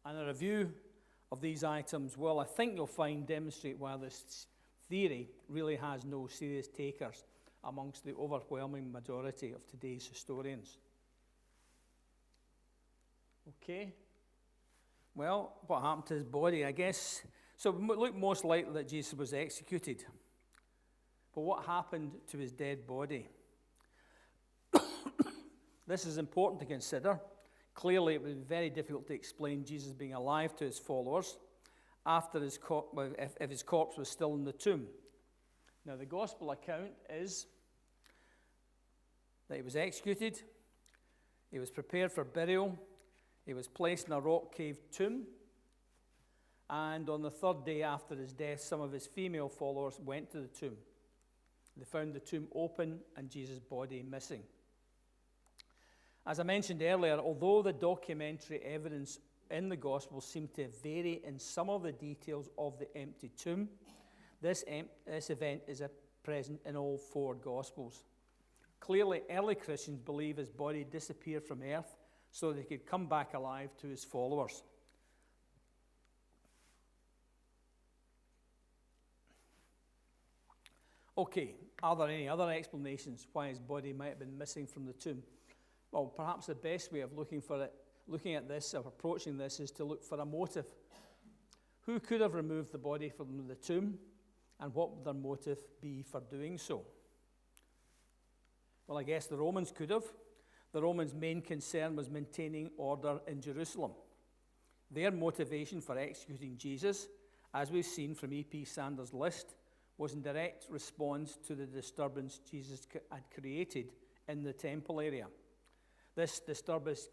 And a review of these items, well, I think you'll find demonstrate why this theory really has no serious takers amongst the overwhelming majority of today's historians. Okay. Well, what happened to his body, I guess? So it looked most likely that Jesus was executed. But what happened to his dead body? This is important to consider. Clearly, it would be very difficult to explain Jesus being alive to his followers after if his corpse was still in the tomb. Now, the gospel account is that he was executed, he was prepared for burial, he was placed in a rock-caved tomb, and on the third day after his death, some of his female followers went to the tomb. They found the tomb open and Jesus' body missing. As I mentioned earlier, although the documentary evidence in the Gospels seemed to vary in some of the details of the empty tomb, this event is present in all four Gospels. Clearly, early Christians believe his body disappeared from earth so that he could come back alive to his followers. Okay, are there any other explanations why his body might have been missing from the tomb? Well, perhaps the best way of looking at this, of approaching this, is to look for a motive. Who could have removed the body from the tomb, and what would their motive be for doing so? Well, I guess the Romans could have. The Romans' main concern was maintaining order in Jerusalem. Their motivation for executing Jesus, as we've seen from E.P. Sanders' list, was in direct response to the disturbance Jesus had created in the temple area. This disturbance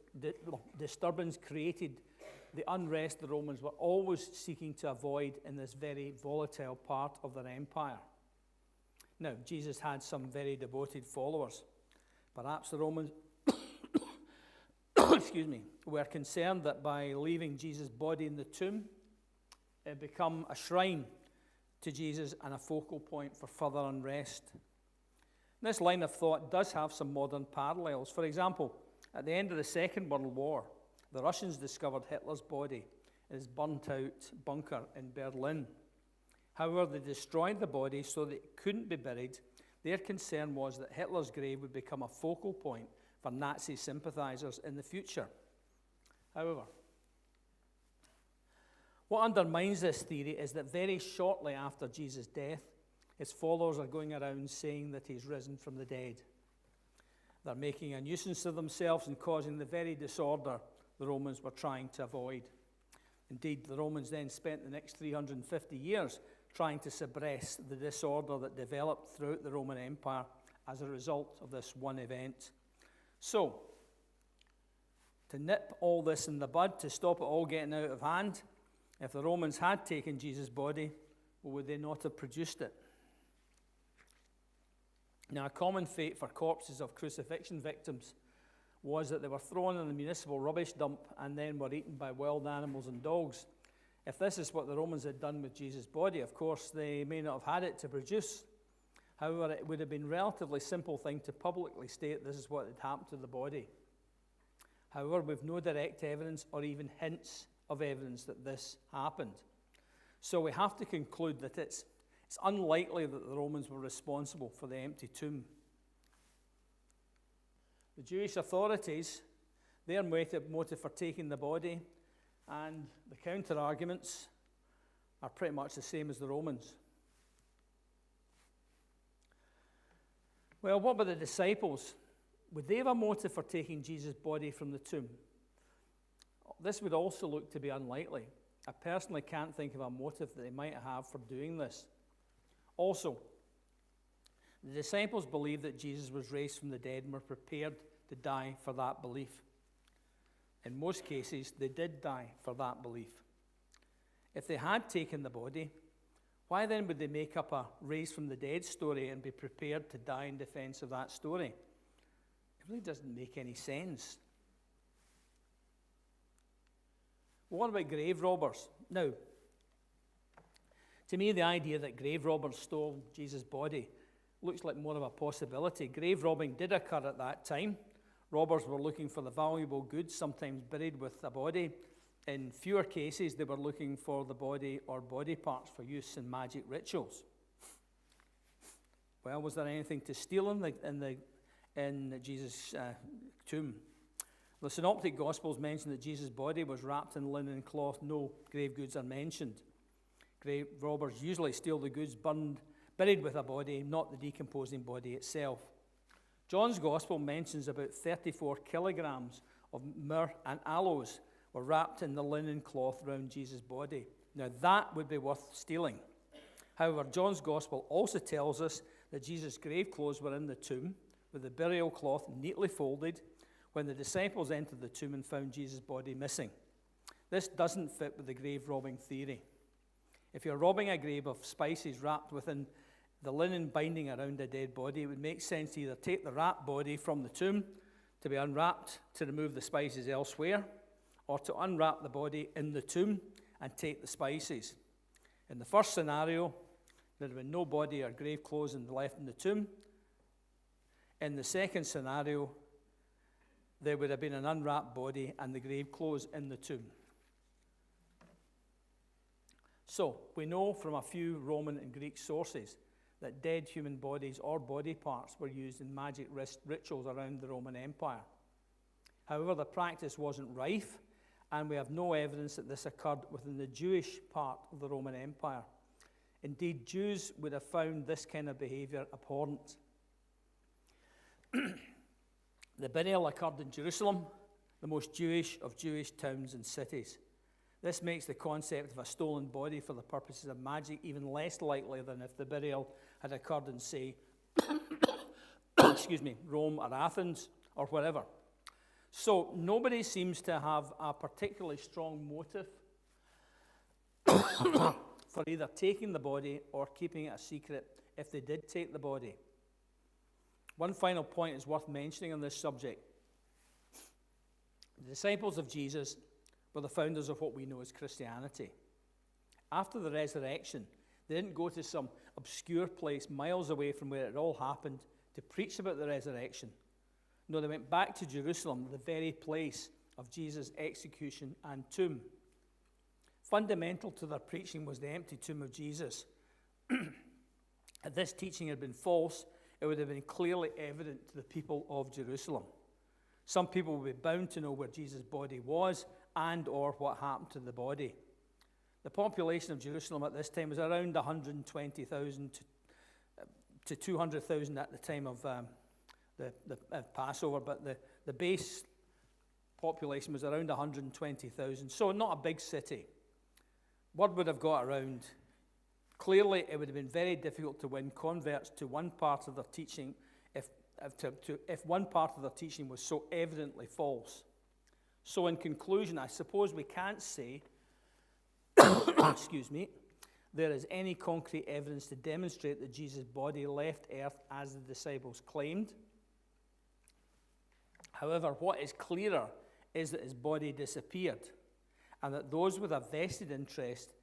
created the unrest the Romans were always seeking to avoid in this very volatile part of their empire. Now, Jesus had some very devoted followers. Perhaps the Romans were concerned that by leaving Jesus' body in the tomb, it had become a shrine to Jesus and a focal point for further unrest. This line of thought does have some modern parallels. For example, at the end of the Second World War, the Russians discovered Hitler's body in his burnt-out bunker in Berlin. However, they destroyed the body so that it couldn't be buried. Their concern was that Hitler's grave would become a focal point for Nazi sympathizers in the future. However, what undermines this theory is that very shortly after Jesus' death, his followers are going around saying that he's risen from the dead. They're making a nuisance of themselves and causing the very disorder the Romans were trying to avoid. Indeed, the Romans then spent the next 350 years trying to suppress the disorder that developed throughout the Roman Empire as a result of this one event. So, to nip all this in the bud, to stop it all getting out of hand, if the Romans had taken Jesus' body, well, would they not have produced it? Now, a common fate for corpses of crucifixion victims was that they were thrown in the municipal rubbish dump and then were eaten by wild animals and dogs. If this is what the Romans had done with Jesus' body, of course, they may not have had it to produce. However, it would have been a relatively simple thing to publicly state this is what had happened to the body. However, we've no direct evidence or even hints of evidence that this happened. So we have to conclude that it's unlikely that the Romans were responsible for the empty tomb. The Jewish authorities, their motive for taking the body and the counter-arguments are pretty much the same as the Romans. Well, what about the disciples? Would they have a motive for taking Jesus' body from the tomb? This would also look to be unlikely. I personally can't think of a motive that they might have for doing this. Also, the disciples believed that Jesus was raised from the dead and were prepared to die for that belief. In most cases, they did die for that belief. If they had taken the body, why then would they make up a raised from the dead story and be prepared to die in defense of that story? It really doesn't make any sense. What about grave robbers? Now, to me, the idea that grave robbers stole Jesus' body looks like more of a possibility. Grave robbing did occur at that time. Robbers were looking for the valuable goods, sometimes buried with a body. In fewer cases, they were looking for the body or body parts for use in magic rituals. Well, was there anything to steal in Jesus' tomb? The Synoptic Gospels mention that Jesus' body was wrapped in linen cloth. No grave goods are mentioned. Grave robbers usually steal the goods buried with a body, not the decomposing body itself. John's Gospel mentions about 34 kilograms of myrrh and aloes were wrapped in the linen cloth around Jesus' body. Now that would be worth stealing. However, John's Gospel also tells us that Jesus' grave clothes were in the tomb, with the burial cloth neatly folded, when the disciples entered the tomb and found Jesus' body missing. This doesn't fit with the grave robbing theory. If you're robbing a grave of spices wrapped within the linen binding around a dead body, it would make sense to either take the wrapped body from the tomb to be unwrapped to remove the spices elsewhere, or to unwrap the body in the tomb and take the spices. In the first scenario, there would have been no body or grave clothes left in the tomb. In the second scenario, there would have been an unwrapped body and the grave clothes in the tomb. So, we know from a few Roman and Greek sources that dead human bodies or body parts were used in magic rituals around the Roman Empire. However, the practice wasn't rife, and we have no evidence that this occurred within the Jewish part of the Roman Empire. Indeed, Jews would have found this kind of behavior abhorrent. The burial occurred in Jerusalem, the most Jewish of Jewish towns and cities. This makes the concept of a stolen body for the purposes of magic even less likely than if the burial had occurred in, say, Rome or Athens or wherever. So nobody seems to have a particularly strong motive for either taking the body or keeping it a secret if they did take the body. One final point is worth mentioning on this subject. The disciples of Jesus were the founders of what we know as Christianity. After the resurrection, they didn't go to some obscure place miles away from where it all happened to preach about the resurrection. No, they went back to Jerusalem, the very place of Jesus' execution and tomb. Fundamental to their preaching was the empty tomb of Jesus. If this teaching had been false, it would have been clearly evident to the people of Jerusalem. Some people would be bound to know where Jesus' body was and or what happened to the body. The population of Jerusalem at this time was around 120,000 to 200,000 at the time of the Passover, but the base population was around 120,000, so not a big city. Word would have got around. Clearly, it would have been very difficult to win converts to one part of their teaching if one part of their teaching was so evidently false. So in conclusion, I suppose we can't say there is any concrete evidence to demonstrate that Jesus' body left earth as the disciples claimed. However, what is clearer is that his body disappeared, and that those with a vested interest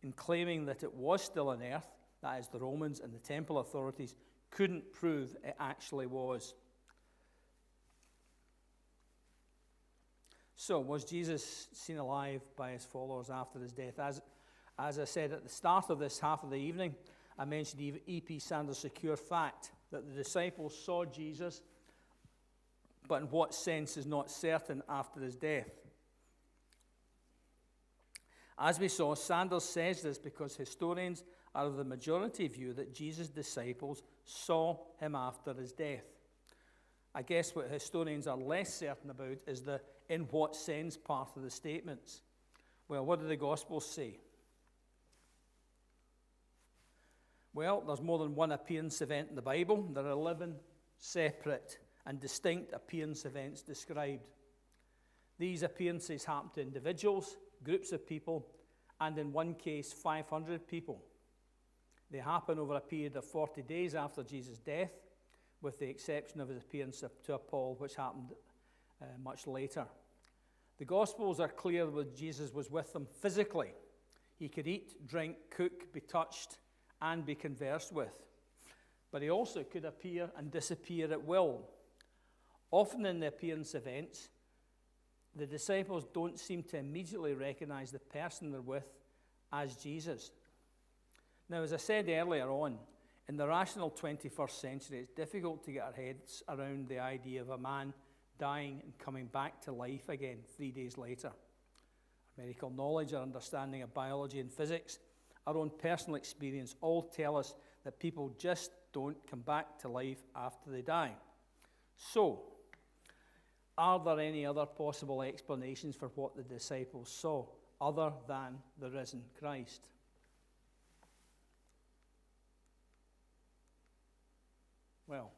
in claiming that it was still on earth, that is the Romans and the temple authorities, couldn't prove it actually was. So, was Jesus seen alive by his followers after his death? As I said at the start of this half of the evening, I mentioned E.P. Sanders' secure fact that the disciples saw Jesus, but in what sense is not certain after his death. As we saw, Sanders says this because historians are of the majority view that Jesus' disciples saw him after his death. I guess what historians are less certain about is the in what sense part of the statements. Well, what do the Gospels say? Well, there's more than one appearance event in the Bible. There are 11 separate and distinct appearance events described. These appearances happen to individuals, groups of people, and in one case, 500 people. They happen over a period of 40 days after Jesus' death, with the exception of his appearance to Paul, which happened much later. The Gospels are clear that Jesus was with them physically. He could eat, drink, cook, be touched, and be conversed with. But he also could appear and disappear at will. Often in the appearance events, the disciples don't seem to immediately recognize the person they're with as Jesus. Now, as I said earlier on, in the rational 21st century, it's difficult to get our heads around the idea of a man dying and coming back to life again 3 days later. Our medical knowledge, our understanding of biology and physics, our own personal experience all tell us that people just don't come back to life after they die. So, are there any other possible explanations for what the disciples saw other than the risen Christ? Well,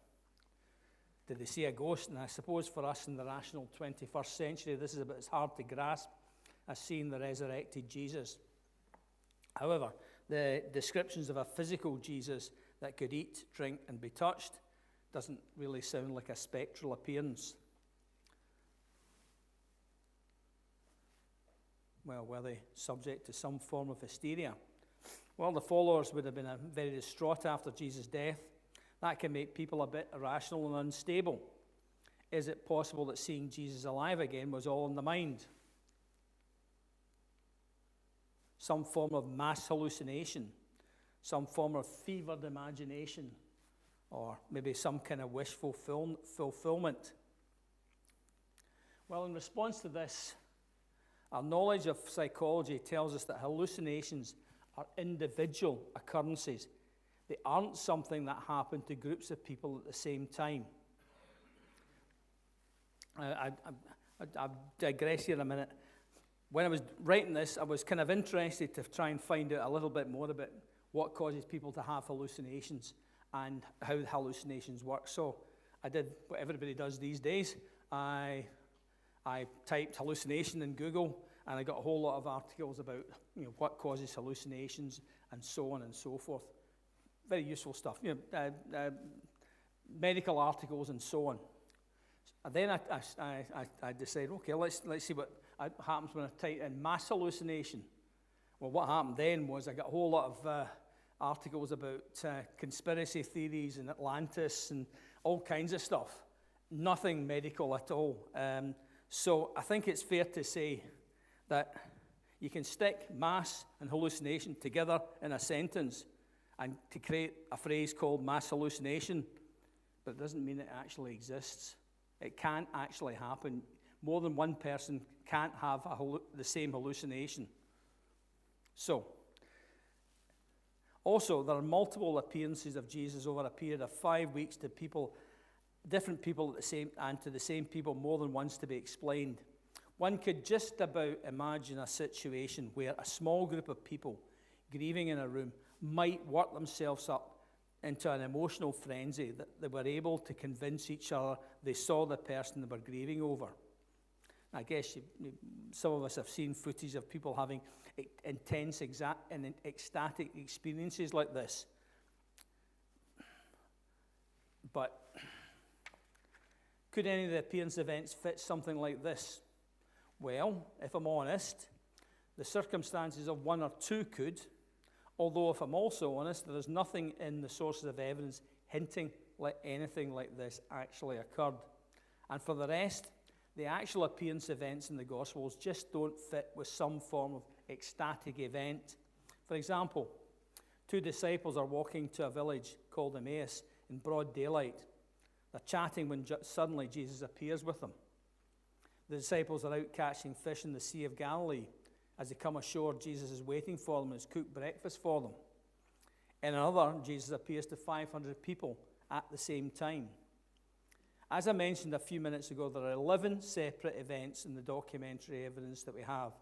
did they see a ghost? And I suppose for us in the rational 21st century, this is about as hard to grasp as seeing the resurrected Jesus. However, the descriptions of a physical Jesus that could eat, drink, and be touched doesn't really sound like a spectral appearance. Well, were they subject to some form of hysteria? Well, the followers would have been very distraught after Jesus' death. That can make people a bit irrational and unstable. Is it possible that seeing Jesus alive again was all in the mind? Some form of mass hallucination? some form of fevered imagination, or maybe some kind of wish fulfillment. Well, in response to this, our knowledge of psychology tells us that hallucinations are individual occurrences. They aren't something that happen to groups of people at the same time. I digress here a minute. When I was writing this, I was kind of interested to try and find out a little bit more about what causes people to have hallucinations and how hallucinations work. So I did what everybody does these days. I typed hallucination in Google, and I got a whole lot of articles about what causes hallucinations and so on and so forth. Very useful stuff. Medical articles and so on. And then I decided, okay, let's see what happens when I type in mass hallucination. Well, what happened then was I got a whole lot of articles about conspiracy theories and Atlantis and all kinds of stuff. Nothing medical at all. So I think it's fair to say that you can stick mass and hallucination together in a sentence and to create a phrase called mass hallucination, but it doesn't mean it actually exists. It can't actually happen. More than one person can't have the same hallucination. So, also, there are multiple appearances of Jesus over a period of 5 weeks to different people to the same people more than once to be explained. One could just about imagine a situation where a small group of people grieving in a room might work themselves up into an emotional frenzy that they were able to convince each other they saw the person they were grieving over. I guess some of us have seen footage of people having intense and ecstatic experiences like this. But could any of the appearance events fit something like this? Well, if I'm honest, the circumstances of one or two could, although if I'm also honest, there is nothing in the sources of evidence hinting like anything like this actually occurred. And for the rest, the actual appearance events in the Gospels just don't fit with some form of ecstatic event. For example, two disciples are walking to a village called Emmaus in broad daylight. They're chatting when suddenly Jesus appears with them. The disciples are out catching fish in the Sea of Galilee. As they come ashore, Jesus is waiting for them and has cooked breakfast for them. In another, Jesus appears to 500 people at the same time. As I mentioned a few minutes ago, there are 11 separate events in the documentary evidence that we have.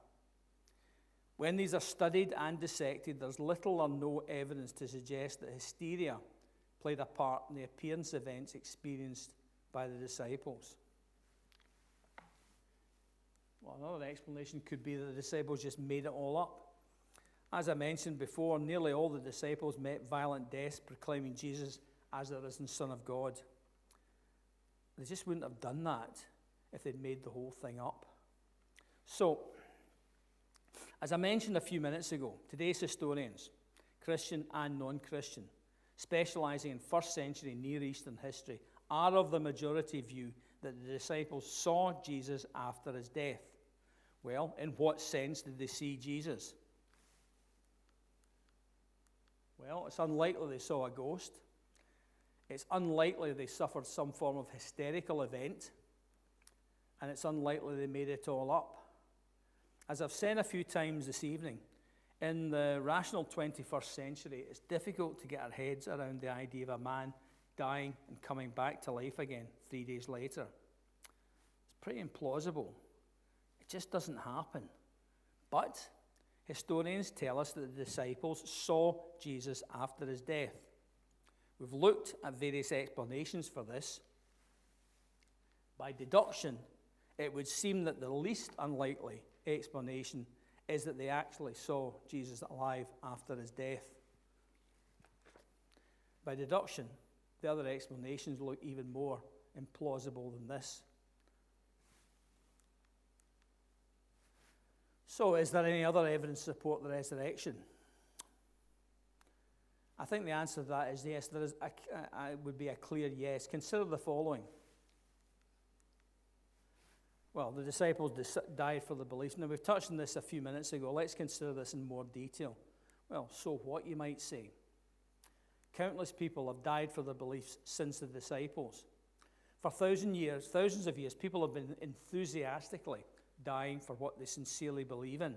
When these are studied and dissected, there's little or no evidence to suggest that hysteria played a part in the appearance events experienced by the disciples. Well, another explanation could be that the disciples just made it all up. As I mentioned before, nearly all the disciples met violent deaths proclaiming Jesus as the risen Son of God. They just wouldn't have done that if they'd made the whole thing up. So, as I mentioned a few minutes ago, today's historians, Christian and non-Christian, specializing in first century Near Eastern history, are of the majority view that the disciples saw Jesus after his death. Well, in what sense did they see Jesus? Well, it's unlikely they saw a ghost. It's unlikely they suffered some form of hysterical event. And it's unlikely they made it all up. As I've said a few times this evening, in the rational 21st century, it's difficult to get our heads around the idea of a man dying and coming back to life again 3 days later. It's pretty implausible. It just doesn't happen. But historians tell us that the disciples saw Jesus after his death. We've looked at various explanations for this. By deduction, it would seem that the least unlikely explanation is that they actually saw Jesus alive after his death. By deduction, the other explanations look even more implausible than this. So, is there any other evidence to support the resurrection? I think the answer to that is yes. There is. Would be a clear yes. Consider the following. Well, the disciples died for the beliefs. Now, we've touched on this a few minutes ago. Let's consider this in more detail. Well, so what, you might say? Countless people have died for their beliefs since the disciples. For thousands of years, people have been enthusiastically dying for what they sincerely believe in.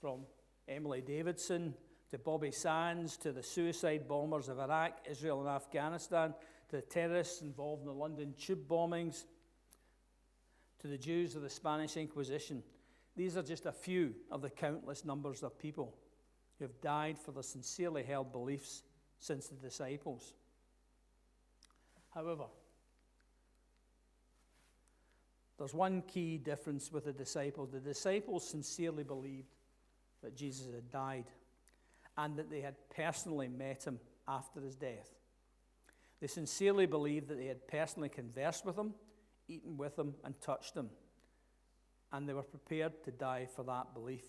From Emily Davidson to Bobby Sands to the suicide bombers of Iraq, Israel, and Afghanistan, to the terrorists involved in the London tube bombings, to the Jews of the Spanish Inquisition. These are just a few of the countless numbers of people who have died for their sincerely held beliefs since the disciples. However, there's one key difference with the disciples. The disciples sincerely believed that Jesus had died and that they had personally met him after his death. They sincerely believed that they had personally conversed with him, eaten with him, and touched him. And they were prepared to die for that belief.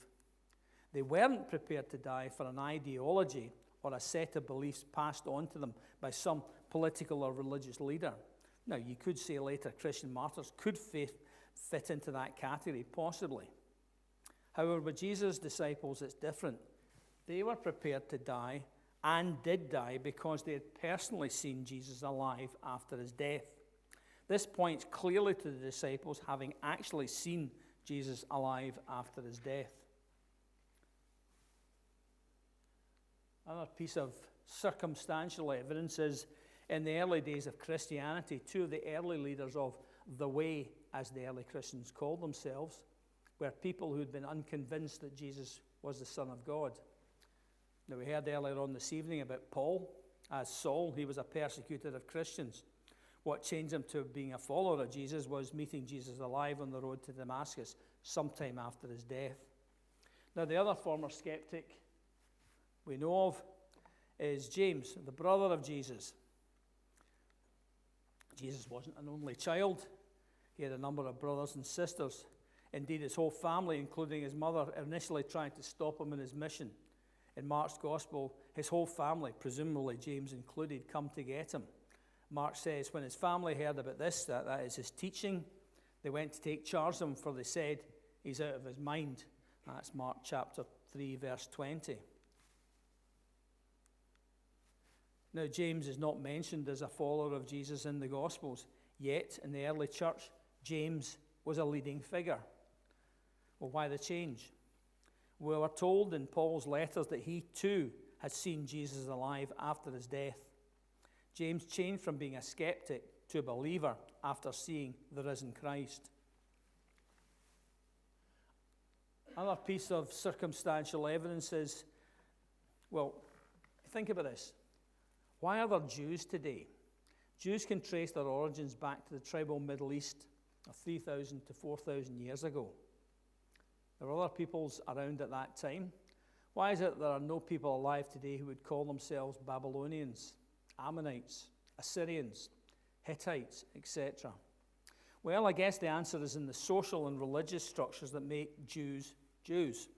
They weren't prepared to die for an ideology or a set of beliefs passed on to them by some political or religious leader. Now, you could say later Christian martyrs could fit into that category, possibly. However, with Jesus' disciples, it's different. They were prepared to die and did die because they had personally seen Jesus alive after his death. This points clearly to the disciples having actually seen Jesus alive after his death. Another piece of circumstantial evidence is in the early days of Christianity, two of the early leaders of the Way, as the early Christians called themselves, were people who had been unconvinced that Jesus was the Son of God. Now, we heard earlier on this evening about Paul. As Saul, he was a persecutor of Christians. What changed him to being a follower of Jesus was meeting Jesus alive on the road to Damascus sometime after his death. Now, the other former skeptic we know of is James, the brother of Jesus. Jesus wasn't an only child. He had a number of brothers and sisters. Indeed, his whole family, including his mother, initially tried to stop him in his mission. In Mark's Gospel, his whole family, presumably James included, come to get him. Mark says, when his family heard about this, that is his teaching, they went to take charge of him, for they said, he's out of his mind. That's Mark chapter 3, verse 20. Now, James is not mentioned as a follower of Jesus in the Gospels, yet in the early church, James was a leading figure. Well, why the change? We were told in Paul's letters that he too had seen Jesus alive after his death. James changed from being a skeptic to a believer after seeing the risen Christ. Another piece of circumstantial evidence is, well, think about this. Why are there Jews today? Jews can trace their origins back to the tribal Middle East of 3,000 to 4,000 years ago. There were other peoples around at that time. Why is it there are no people alive today who would call themselves Babylonians, Ammonites, Assyrians, Hittites, etc.? Well, I guess the answer is in the social and religious structures that make Jews Jews.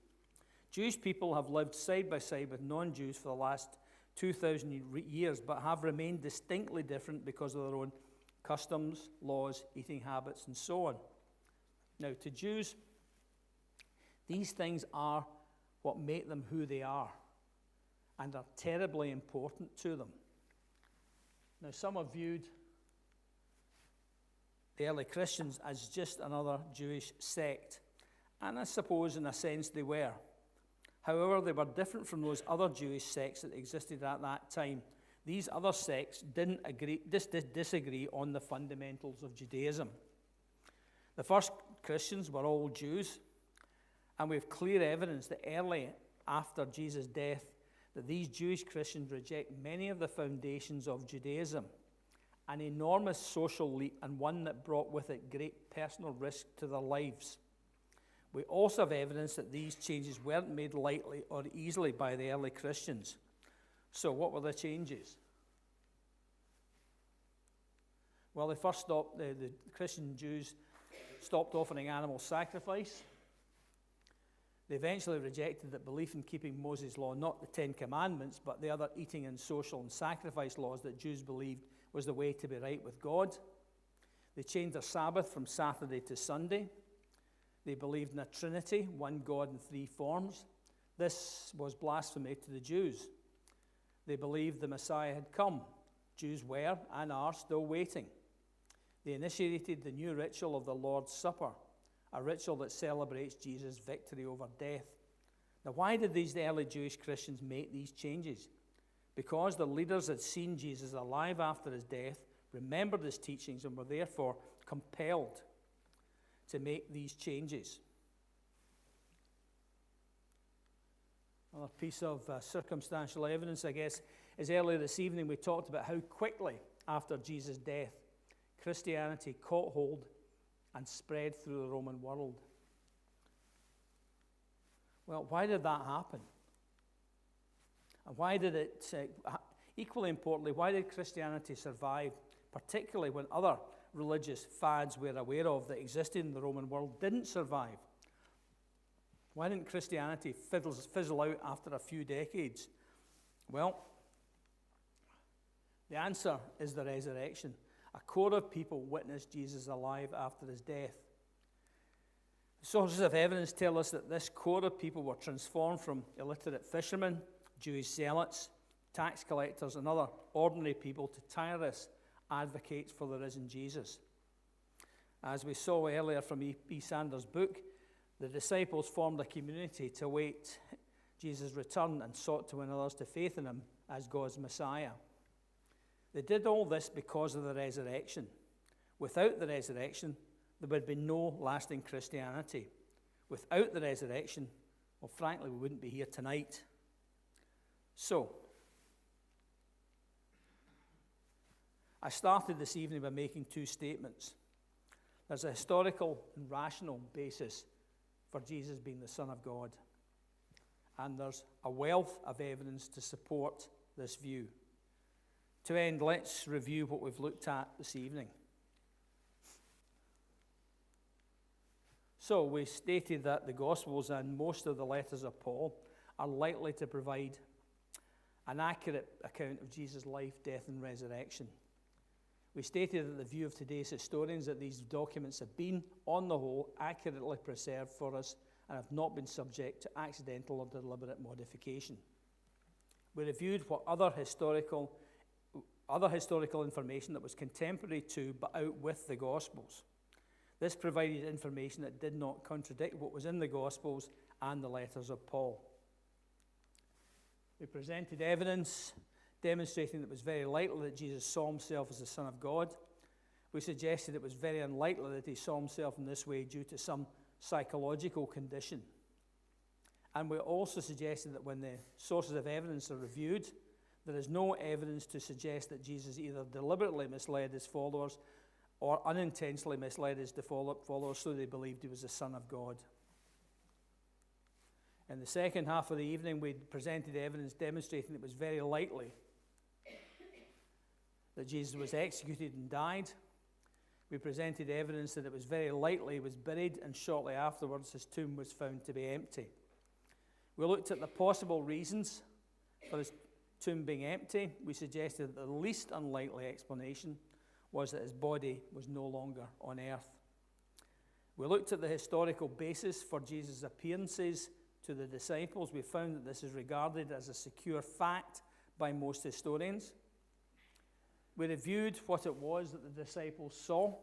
Jewish people have lived side by side with non-Jews for the last 2,000 years, but have remained distinctly different because of their own customs, laws, eating habits, and so on. Now, to Jews, these things are what make them who they are and are terribly important to them. Now, some have viewed the early Christians as just another Jewish sect, and I suppose in a sense they were. However, they were different from those other Jewish sects that existed at that time. These other sects didn't disagree on the fundamentals of Judaism. The first Christians were all Jews, and we have clear evidence that early after Jesus' death, that these Jewish Christians reject many of the foundations of Judaism, an enormous social leap and one that brought with it great personal risk to their lives. We also have evidence that these changes weren't made lightly or easily by the early Christians. So what were the changes? Well, the Christian Jews stopped offering animal sacrifice. They eventually rejected that belief in keeping Moses' law, not the Ten Commandments, but the other eating and social and sacrifice laws that Jews believed was the way to be right with God. They changed their Sabbath from Saturday to Sunday. They believed in a Trinity, one God in three forms. This was blasphemy to the Jews. They believed the Messiah had come. Jews were and are still waiting. They initiated the new ritual of the Lord's Supper, a ritual that celebrates Jesus' victory over death. Now, why did these early Jewish Christians make these changes? Because the leaders had seen Jesus alive after his death, remembered his teachings, and were therefore compelled to make these changes. Another piece of circumstantial evidence, I guess, is earlier this evening we talked about how quickly after Jesus' death Christianity caught hold and spread through the Roman world. Well, why did that happen? And why did it, equally importantly, why did Christianity survive, particularly when other religious fads we're aware of that existed in the Roman world didn't survive? Why didn't Christianity fizzle out after a few decades? Well, the answer is the resurrection. A core of people witnessed Jesus alive after his death. Sources of evidence tell us that this core of people were transformed from illiterate fishermen, Jewish zealots, tax collectors, and other ordinary people to tireless advocates for the risen Jesus. As we saw earlier from E. Sanders' book, the disciples formed a community to await Jesus' return and sought to win others to faith in him as God's Messiah. They did all this because of the resurrection. Without the resurrection, there would be no lasting Christianity. Without the resurrection, well, frankly, we wouldn't be here tonight. So, I started this evening by making two statements. There's a historical and rational basis for Jesus being the Son of God. And there's a wealth of evidence to support this view. To end, let's review what we've looked at this evening. So, we stated that the Gospels and most of the letters of Paul are likely to provide an accurate account of Jesus' life, death, and resurrection. We stated that the view of today's historians that these documents have been, on the whole, accurately preserved for us and have not been subject to accidental or deliberate modification. We reviewed what other historical information that was contemporary to but out with the Gospels. This provided information that did not contradict what was in the Gospels and the letters of Paul. We presented evidence demonstrating that it was very likely that Jesus saw himself as the Son of God. We suggested it was very unlikely that he saw himself in this way due to some psychological condition. And we also suggested that when the sources of evidence are reviewed, there is no evidence to suggest that Jesus either deliberately misled his followers or unintentionally misled his followers so they believed he was the Son of God. In the second half of the evening, we presented evidence demonstrating it was very likely that Jesus was executed and died. We presented evidence that it was very likely he was buried, and shortly afterwards his tomb was found to be empty. We looked at the possible reasons for his tomb being empty. We suggested that the least unlikely explanation was that his body was no longer on earth. We looked at the historical basis for Jesus' appearances to the disciples. We found that this is regarded as a secure fact by most historians. We reviewed what it was that the disciples saw.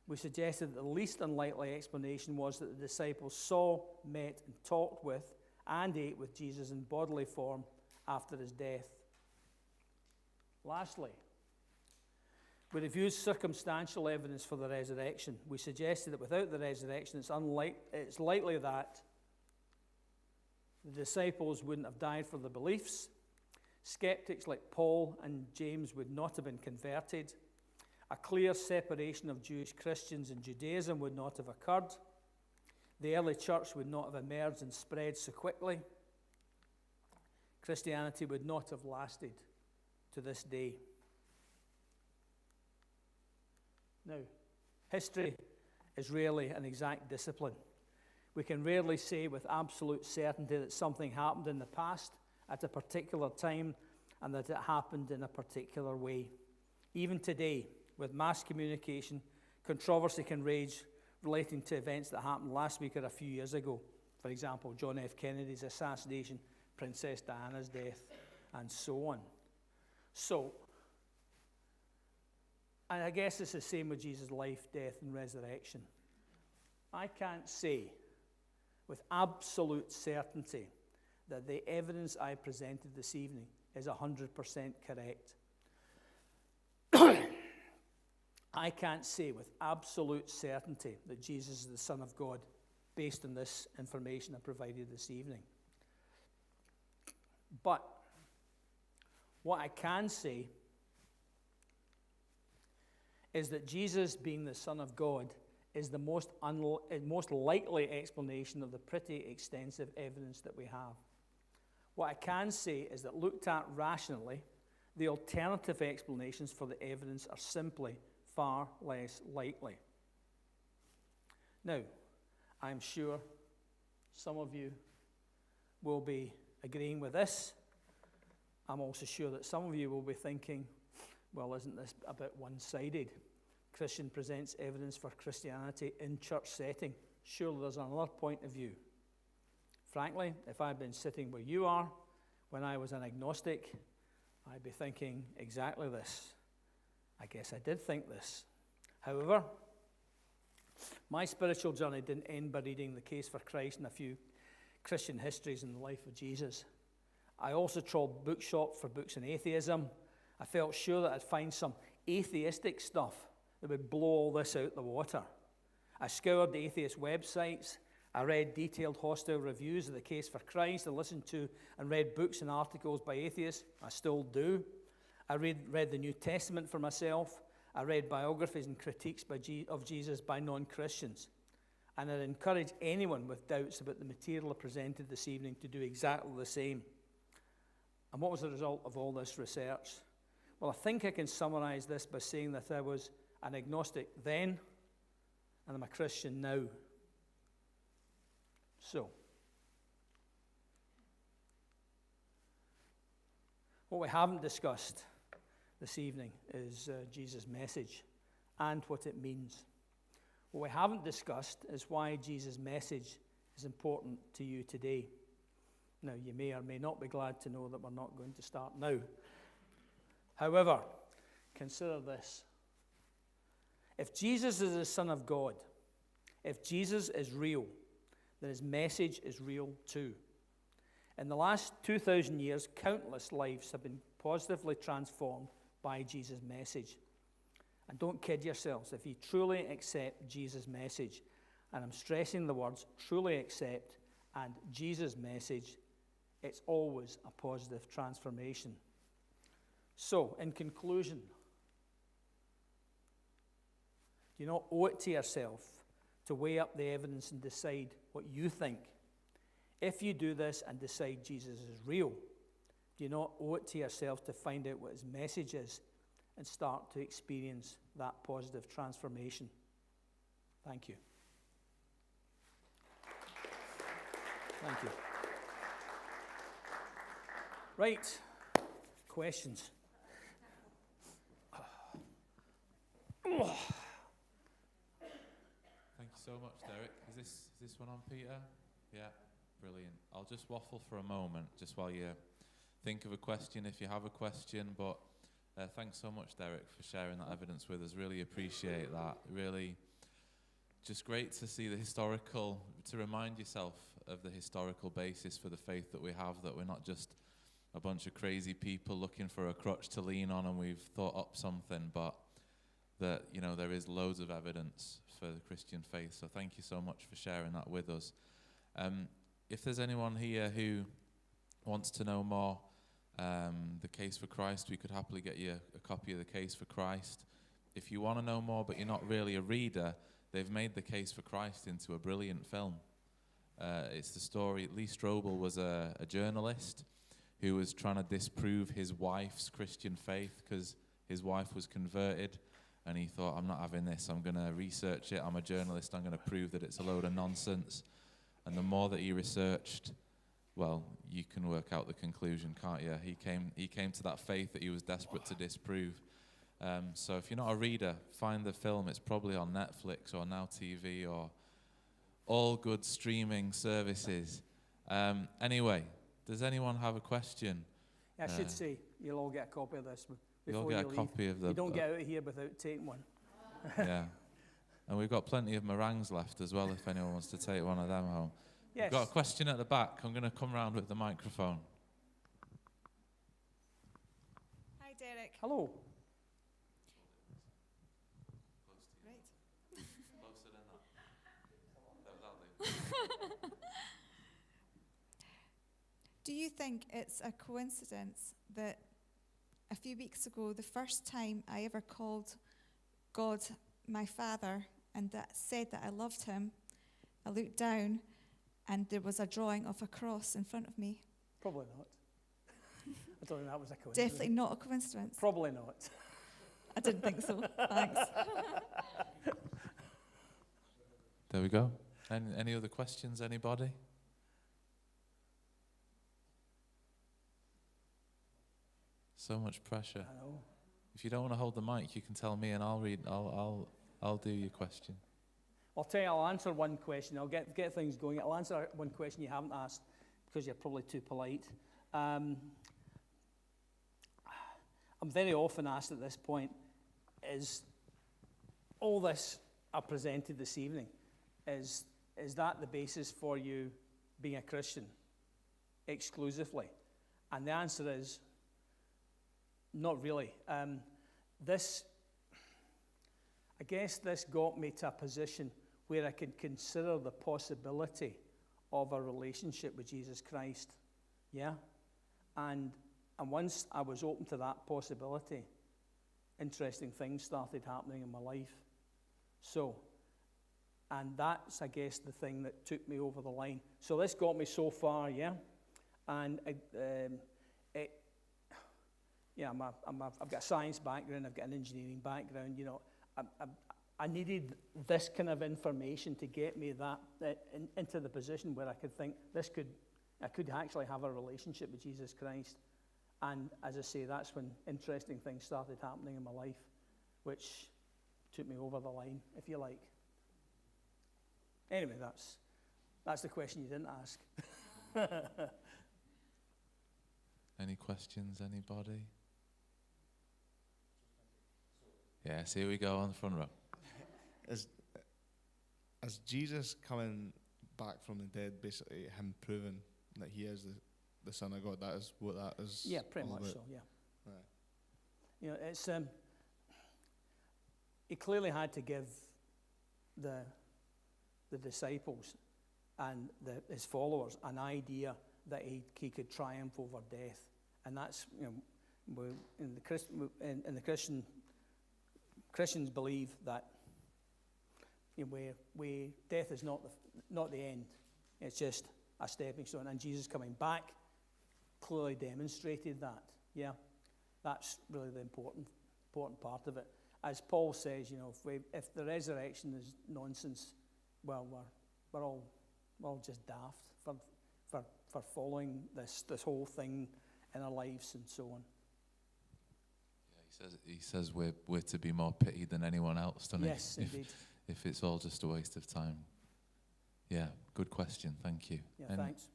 We suggested that the least unlikely explanation was that the disciples saw, met, and talked with, and ate with Jesus in bodily form after his death. Lastly, we reviewed circumstantial evidence for the resurrection. We suggested that without the resurrection, it's likely that the disciples wouldn't have died for their beliefs. Skeptics like Paul and James would not have been converted. A clear separation of Jewish Christians and Judaism would not have occurred. The early church would not have emerged and spread so quickly. Christianity would not have lasted to this day. Now, history is rarely an exact discipline. We can rarely say with absolute certainty that something happened in the past at a particular time and that it happened in a particular way. Even today, with mass communication, controversy can rage relating to events that happened last week or a few years ago. For example, John F. Kennedy's assassination, Princess Diana's death, and so on. So, and I guess it's the same with Jesus' life, death, and resurrection. I can't say with absolute certainty that the evidence I presented this evening is 100% correct. I can't say with absolute certainty that Jesus is the Son of God based on this information I provided this evening. But what I can say is that Jesus being the Son of God is the most likely explanation of the pretty extensive evidence that we have. What I can say is that looked at rationally, the alternative explanations for the evidence are simply far less likely. Now, I'm sure some of you will be agreeing with this. I'm also sure that some of you will be thinking, well, isn't this a bit one-sided? Christian presents evidence for Christianity in church setting. Surely there's another point of view. Frankly, if I'd been sitting where you are when I was an agnostic, I'd be thinking exactly this. I guess I did think this. However, my spiritual journey didn't end by reading The Case for Christ and a few Christian histories in the life of Jesus. I also trawled bookshop for books on atheism. I felt sure that I'd find some atheistic stuff that would blow all this out the water. I scoured the atheist websites. I read detailed hostile reviews of The Case for Christ. I listened to and read books and articles by atheists. I still do. I read the New Testament for myself. I read biographies and critiques of Jesus by non-Christians. And I'd encourage anyone with doubts about the material I presented this evening to do exactly the same. And what was the result of all this research? Well, I think I can summarize this by saying that I was an agnostic then, and I'm a Christian now. So, what we haven't discussed this evening is Jesus' message and what it means. What we haven't discussed is why Jesus' message is important to you today. Now, you may or may not be glad to know that we're not going to start now. However, consider this. If Jesus is the Son of God, if Jesus is real, then his message is real too. In the last 2,000 years, countless lives have been positively transformed by Jesus' message. And don't kid yourselves, if you truly accept Jesus' message, and I'm stressing the words truly accept and Jesus' message, it's always a positive transformation. So, in conclusion, do you not owe it to yourself to weigh up the evidence and decide what you think? If you do this and decide Jesus is real, do you not owe it to yourself to find out what his message is and start to experience that positive transformation? Thank you. Thank you. Right. Questions?
Thank you so much, Derek. Is this one on, Peter? Yeah, brilliant. I'll just waffle for a moment, just while you think of a question, if you have a question. But thanks so much, Derek, for sharing that evidence with us. Really appreciate that. Really, just great to see to remind yourself of the historical basis for the faith that we have, that we're not just a bunch of crazy people looking for a crutch to lean on and we've thought up something, but that, there is loads of evidence for the Christian faith. So thank you so much for sharing that with us. If there's anyone here who wants to know more, the Case for Christ, we could happily get you a copy of the Case for Christ. If you want to know more but you're not really a reader, they've made the Case for Christ into a brilliant film. It's the story. Lee Strobel was a journalist who was trying to disprove his wife's Christian faith because his wife was converted, and he thought, I'm not having this, I'm going to research it, I'm a journalist, I'm going to prove that it's a load of nonsense. And the more that he researched, well, you can work out the conclusion, can't you? He came to that faith that he was desperate to disprove. So if you're not a reader, find the film. It's probably on Netflix or Now TV or all good streaming services. Anyway, does anyone have a question
I should say, you'll all get a copy of this
You'll
before
get
you
a
leave.
copy of the...
You don't get out of here without taking one.
Yeah. And we've got plenty of meringues left as well if anyone wants to take one of them home.
Yes.
We've got a question at the back. I'm going to come round with the microphone.
Hi, Derek.
Hello.
Right.
Closer than that.
Do you think it's a coincidence that a few weeks ago, the first time I ever called God my Father and that said that I loved him, I looked down and there was a drawing of a cross in front of me?
Probably not. I don't think that was a coincidence.
Definitely not a coincidence.
Probably not.
I didn't think so. Thanks.
There we go. Any other questions, anybody? So much pressure.
I know.
If you don't want to hold the mic, you can tell me and I'll read. I'll do your question.
I'll tell you, I'll answer one question. I'll get things going. I'll answer one question you haven't asked because you're probably too polite. I'm very often asked at this point, is all this I presented this evening, is that the basis for you being a Christian exclusively? And the answer is, not really. I guess this got me to a position where I could consider the possibility of a relationship with Jesus Christ. Yeah? And once I was open to that possibility, interesting things started happening in my life. So, and that's, I guess, the thing that took me over the line. So this got me so far, yeah? And I've got a science background, I've got an engineering background, you know. I needed this kind of information to get me into the position where I could think I could actually have a relationship with Jesus Christ. And as I say, that's when interesting things started happening in my life, which took me over the line, if you like. Anyway, that's the question you didn't ask.
Any questions, anybody? Yes, here we go on the front row.
As Jesus coming back from the dead, basically him proving that he is the Son of God, that is what that is.
Yeah, pretty much
about.
so, yeah.
Right.
You know, it's he clearly had to give the disciples and his followers an idea that he could triumph over death, and that's, you know, in the Christians believe that, you know, where death is not the end; it's just a stepping stone. And Jesus coming back clearly demonstrated that. Yeah, that's really the important part of it. As Paul says, you know, if the resurrection is nonsense, well, we're all just daft for following this whole thing in our lives and so on.
Yeah, he says we're to be more pitied than anyone else, doesn't he?
Yes, indeed.
If it's all just a waste of time. Yeah, good question. Thank you.
Yeah, thanks.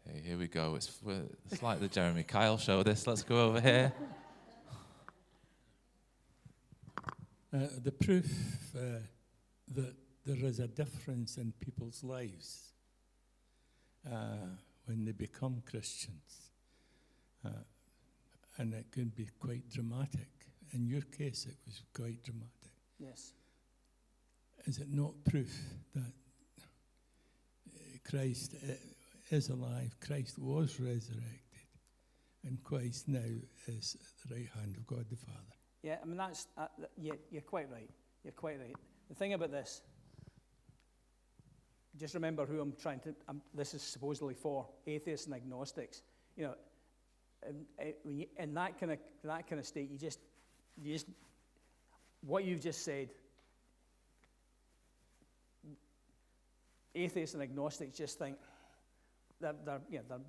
Hey, here we go. It's like the Jeremy Kyle show. Let's go over here.
The proof that there is a difference in people's lives when they become Christians. And it can be quite dramatic. In your case, it was quite dramatic.
Yes.
Is it not proof that Christ is alive, Christ was resurrected, and Christ now is at the right hand of God the Father?
Yeah, I mean, that's, you're quite right. You're quite right. The thing about this, just remember who I'm trying to, this is supposedly for, atheists and agnostics. You know, when you, in that kind of state, you just, what you've just said, atheists and agnostics just think they're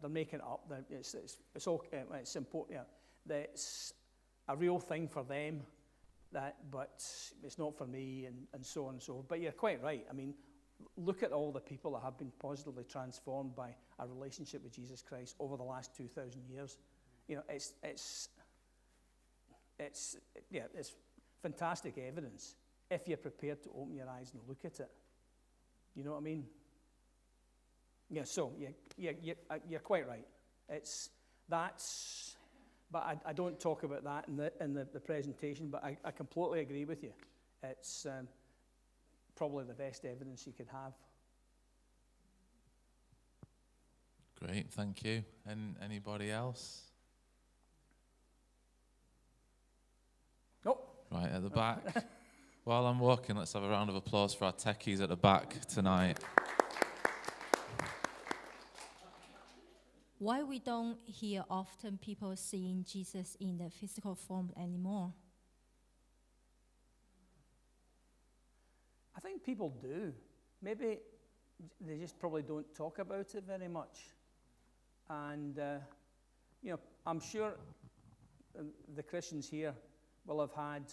making it up. It's okay. It's important. Yeah, it's a real thing for them, but it's not for me, and so on and so forth. But you're quite right. I mean, look at all the people that have been positively transformed by a relationship with Jesus Christ over the last 2,000 years. it's fantastic evidence if you're prepared to open your eyes and look at it. You know what I mean? Yeah. So you're quite right. But I don't talk about that in the presentation. But I completely agree with you. It's probably the best evidence you could have.
Great, thank you. And anybody else?
Nope.
Right at the back. While I'm walking, let's have a round of applause for our techies at the back tonight.
Why we don't hear often people seeing Jesus in the physical form anymore?
I think people do. Maybe they just probably don't talk about it very much. And, I'm sure the Christians here will have had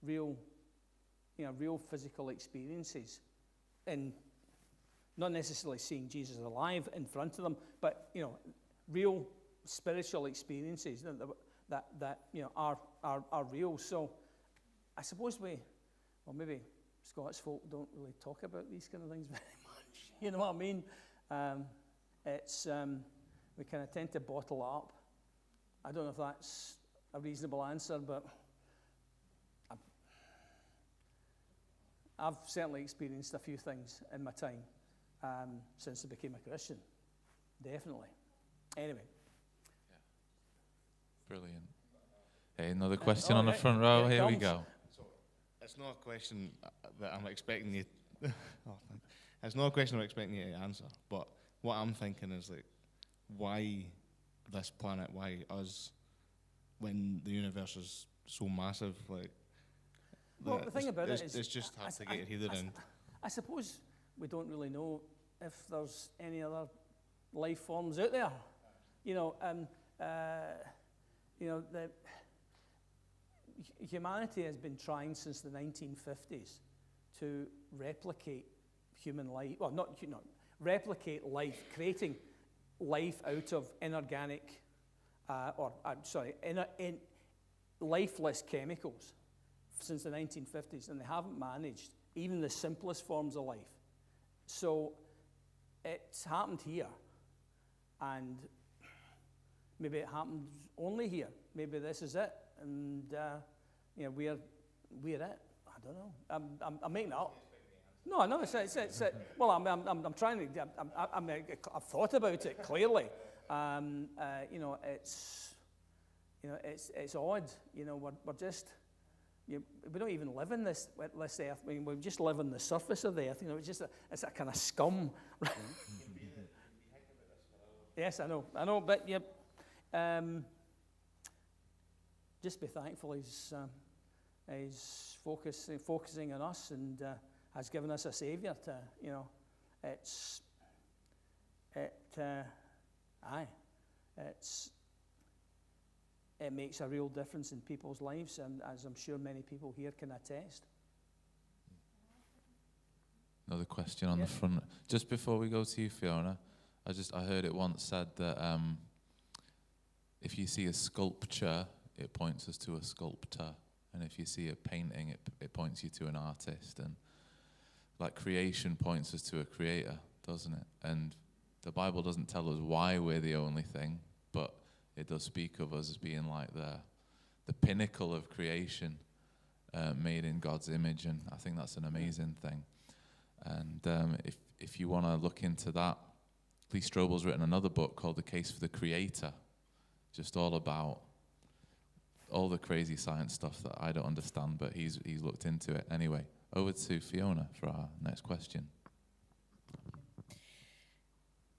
real physical experiences in not necessarily seeing Jesus alive in front of them, but, real spiritual experiences that are real. So I suppose maybe Scots folk don't really talk about these kind of things very much. You know what I mean? We kind of tend to bottle it up. I don't know if that's a reasonable answer, but I've certainly experienced a few things in my time since I became a Christian. Definitely. Anyway.
Yeah. Brilliant. Hey, another question on the front row. Here we go.
So it's not a question that I'm expecting you. It's not a question I'm expecting you to answer. But what I'm thinking is like, why this planet? Why us? When the universe is so massive, like.
Well, the thing about it is,
it's just hard to get your head around.
I suppose we don't really know if there's any other life forms out there. Humanity has been trying since the 1950s to replicate human life. Well, replicate life, creating life out of inorganic, lifeless chemicals since the 1950s, and they haven't managed even the simplest forms of life. So it's happened here, and maybe it happens only here. Maybe this is it, and we're it. I don't know. I'm making it up. No. It's well, I'm trying to. I've thought about it clearly. It's odd. We're just. We don't even live in this earth. I mean, we just live on the surface of the earth. It's a kind of scum. Yes, I know, but just be thankful he's focusing on us and has given us a saviour it makes a real difference in people's lives, and as I'm sure many people here can attest.
Another question on the front. Just before we go to you, Fiona, I heard it once said that if you see a sculpture, it points us to a sculptor, and if you see a painting, it points you to an artist, and like creation points us to a creator, doesn't it? And the Bible doesn't tell us why we're the only thing, but it does speak of us as being like the pinnacle of creation, made in God's image, and I think that's an amazing thing. And if you want to look into that, Lee Strobel's written another book called The Case for the Creator, just all about all the crazy science stuff that I don't understand, but he's looked into it. Anyway, over to Fiona for our next question.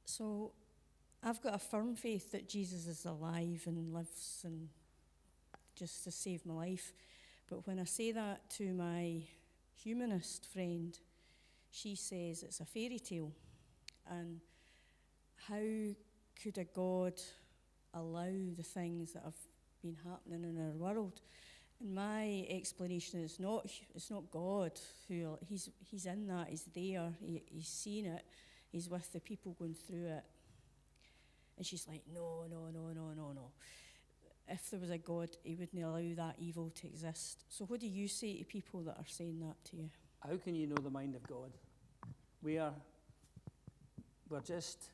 So I've got a firm faith that Jesus is alive and lives and just to save my life. But when I say that to my humanist friend, she says it's a fairy tale. And how could a God allow the things that have been happening in our world? And my explanation is it's not God who he's in that, he's there, he's seen it, he's with the people going through it. And she's like, no. if there was a God, he wouldn't allow that evil to exist. So what do you say to people that are saying that to you?
How can you know the mind of God? We're just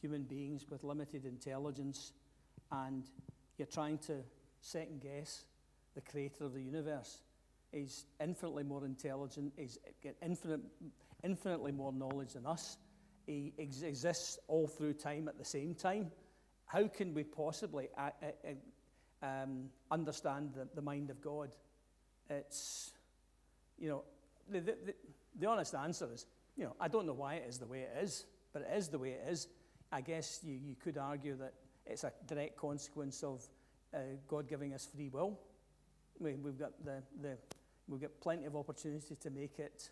human beings with limited intelligence, and you're trying to second guess the creator of the universe. He's infinitely more intelligent, he's got infinitely more knowledge than us. He exists all through time at the same time. How can we possibly understand the mind of God? It's, the honest answer is, I don't know why it is the way it is, but it is the way it is. I guess you could argue that it's a direct consequence of God giving us free will. We've got plenty of opportunity to make it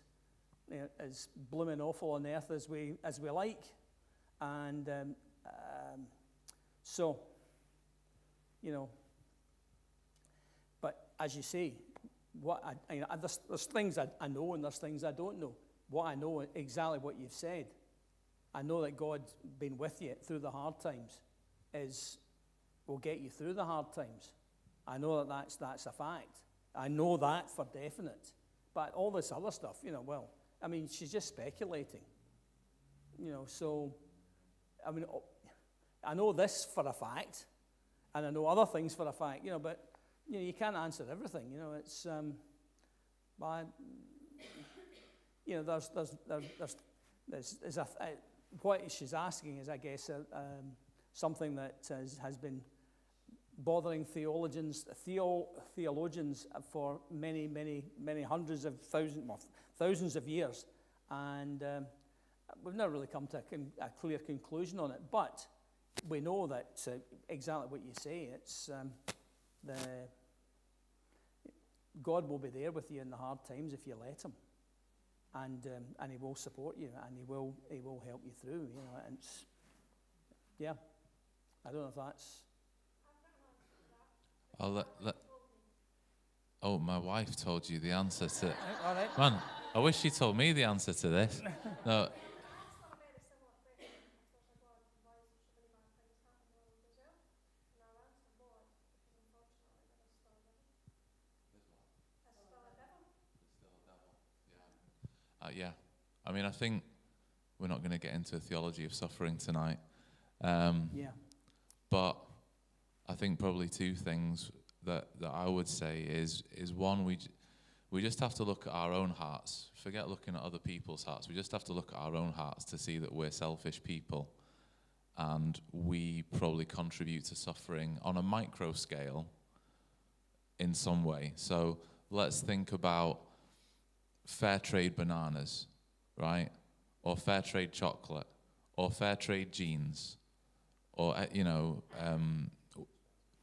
as blooming awful on earth as we like, and so But as you say, there's things I know and there's things I don't know. What I know, exactly what you've said. I know that God's been with you through the hard times, will get you through the hard times. I know that's a fact. I know that for definite. But all this other stuff, she's just speculating. So, I know this for a fact, and I know other things for a fact, but, you can't answer everything, it's, what she's asking is, I guess, something that has been bothering theologians for many hundreds of thousands of years, and we've never really come to a clear conclusion on it. But we know that exactly what you say. It's God will be there with you in the hard times if you let Him, and He will support you, and He will help you through. And I don't know if that's.
Oh, my wife told you the answer to.
All right.
Man, I wish she told me the answer to this. No. Yeah. I think we're not going to get into a theology of suffering tonight. But I think probably two things that I would say is one, we just have to look at our own hearts. Forget looking at other people's hearts. We just have to look at our own hearts to see that we're selfish people, and we probably contribute to suffering on a micro scale in some way. So let's think about fair trade bananas, right? Or fair trade chocolate, or fair trade jeans, or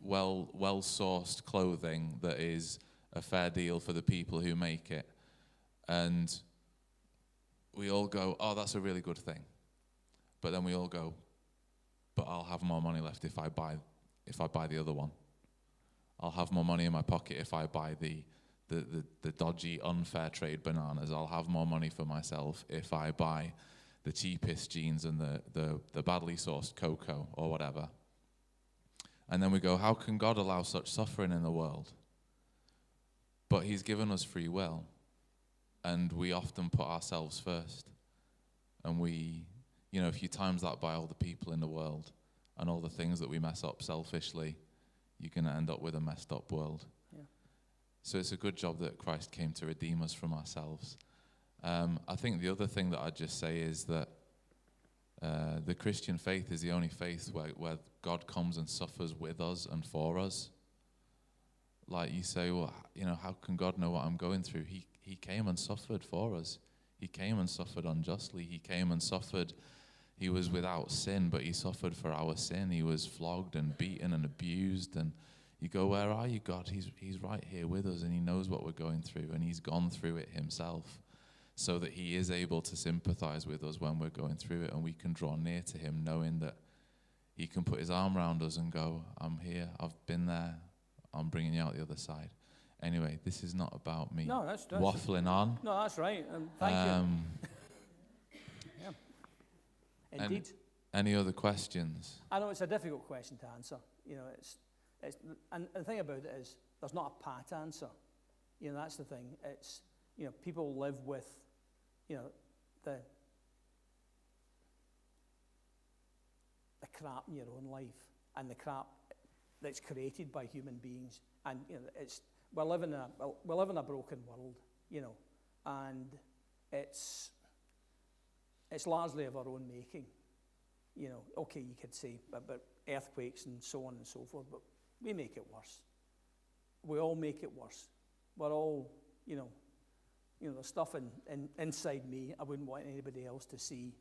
well-sourced clothing that is a fair deal for the people who make it. And we all go, oh, that's a really good thing. But then we all go, but I'll have more money left if I buy the other one. I'll have more money in my pocket if I buy the dodgy, unfair trade bananas. I'll have more money for myself if I buy the cheapest jeans and the badly sourced cocoa or whatever. And then we go, how can God allow such suffering in the world? But He's given us free will, and we often put ourselves first. And we, if you times that by all the people in the world and all the things that we mess up selfishly, you're going to end up with a messed up world. So it's a good job that Christ came to redeem us from ourselves. I think the other thing that I'd just say is that the Christian faith is the only faith where God comes and suffers with us and for us. Like you say, well, how can God know what I'm going through? He came and suffered for us. He came and suffered unjustly. He came and suffered. He was without sin, but He suffered for our sin. He was flogged and beaten and abused, and you go, where are you, God? He's right here with us, and He knows what we're going through, and He's gone through it Himself, so that He is able to sympathize with us when we're going through it, and we can draw near to Him knowing that He can put His arm around us and go, I'm here, I've been there, I'm bringing you out the other side. Anyway, this is not about me waffling on.
No, that's right. Thank you. Indeed.
Any other questions?
I know it's a difficult question to answer. and the thing about it is, there's not a pat answer. You know, that's the thing. It's, you know, people live with, you know, the crap in your own life and the crap that's created by human beings. And, you know, we live in a broken world, you know, and it's largely of our own making. You know, okay, you could say about earthquakes and so on and so forth, but we make it worse. We all make it worse. We're all, you know, there's stuff inside me I wouldn't want anybody else to see.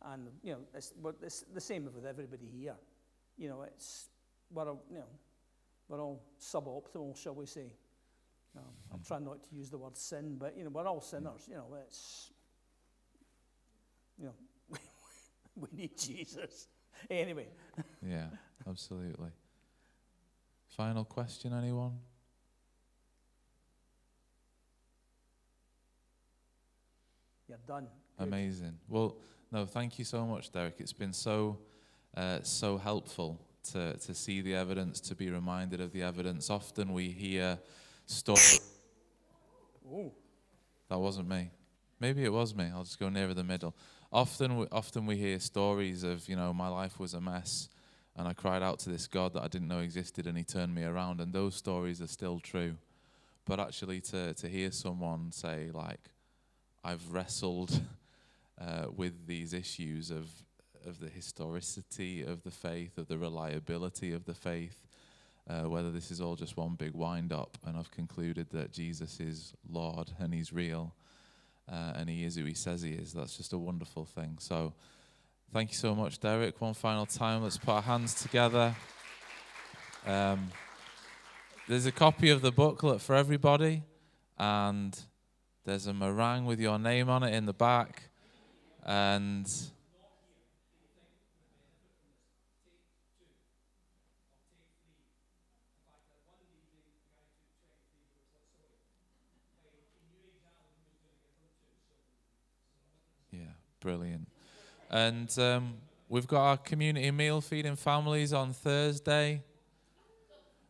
And, you know, it's the same with everybody here. You know, we're all suboptimal, shall we say. I'm trying not to use the word sin, but, you know, we're all sinners. You know, we need Jesus. Anyway.
Yeah, absolutely. Final question, anyone?
You're done. Good.
Amazing. Well, no, thank you so much, Derek. It's been so helpful to see the evidence, to be reminded of the evidence. Often we hear stories.
Oh.
That wasn't me. Maybe it was me. I'll just go nearer the middle. Often we hear stories of, you know, my life was a mess and I cried out to this God that I didn't know existed and he turned me around, and those stories are still true. But actually to hear someone say, like, I've wrestled with these issues of the historicity of the faith, of the reliability of the faith, whether this is all just one big wind-up, and I've concluded that Jesus is Lord and he's real, and he is who he says he is. That's just a wonderful thing. So thank you so much, Derek. One final time, let's put our hands together. There's a copy of the booklet for everybody, and there's a meringue with your name on it in the back. And yeah, brilliant. And we've got our community meal feeding families on Thursday.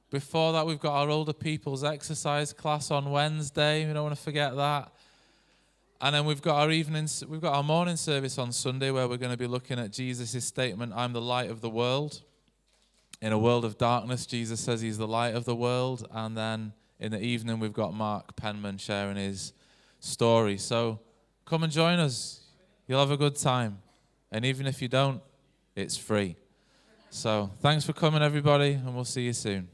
Before that, we've got our older people's exercise class on Wednesday. We don't want to forget that. And then we've got our morning service on Sunday, where we're going to be looking at Jesus' statement, I'm the light of the world. In a world of darkness, Jesus says he's the light of the world. And then in the evening, we've got Mark Penman sharing his story. So come and join us. You'll have a good time. And even if you don't, it's free. So thanks for coming, everybody, and we'll see you soon.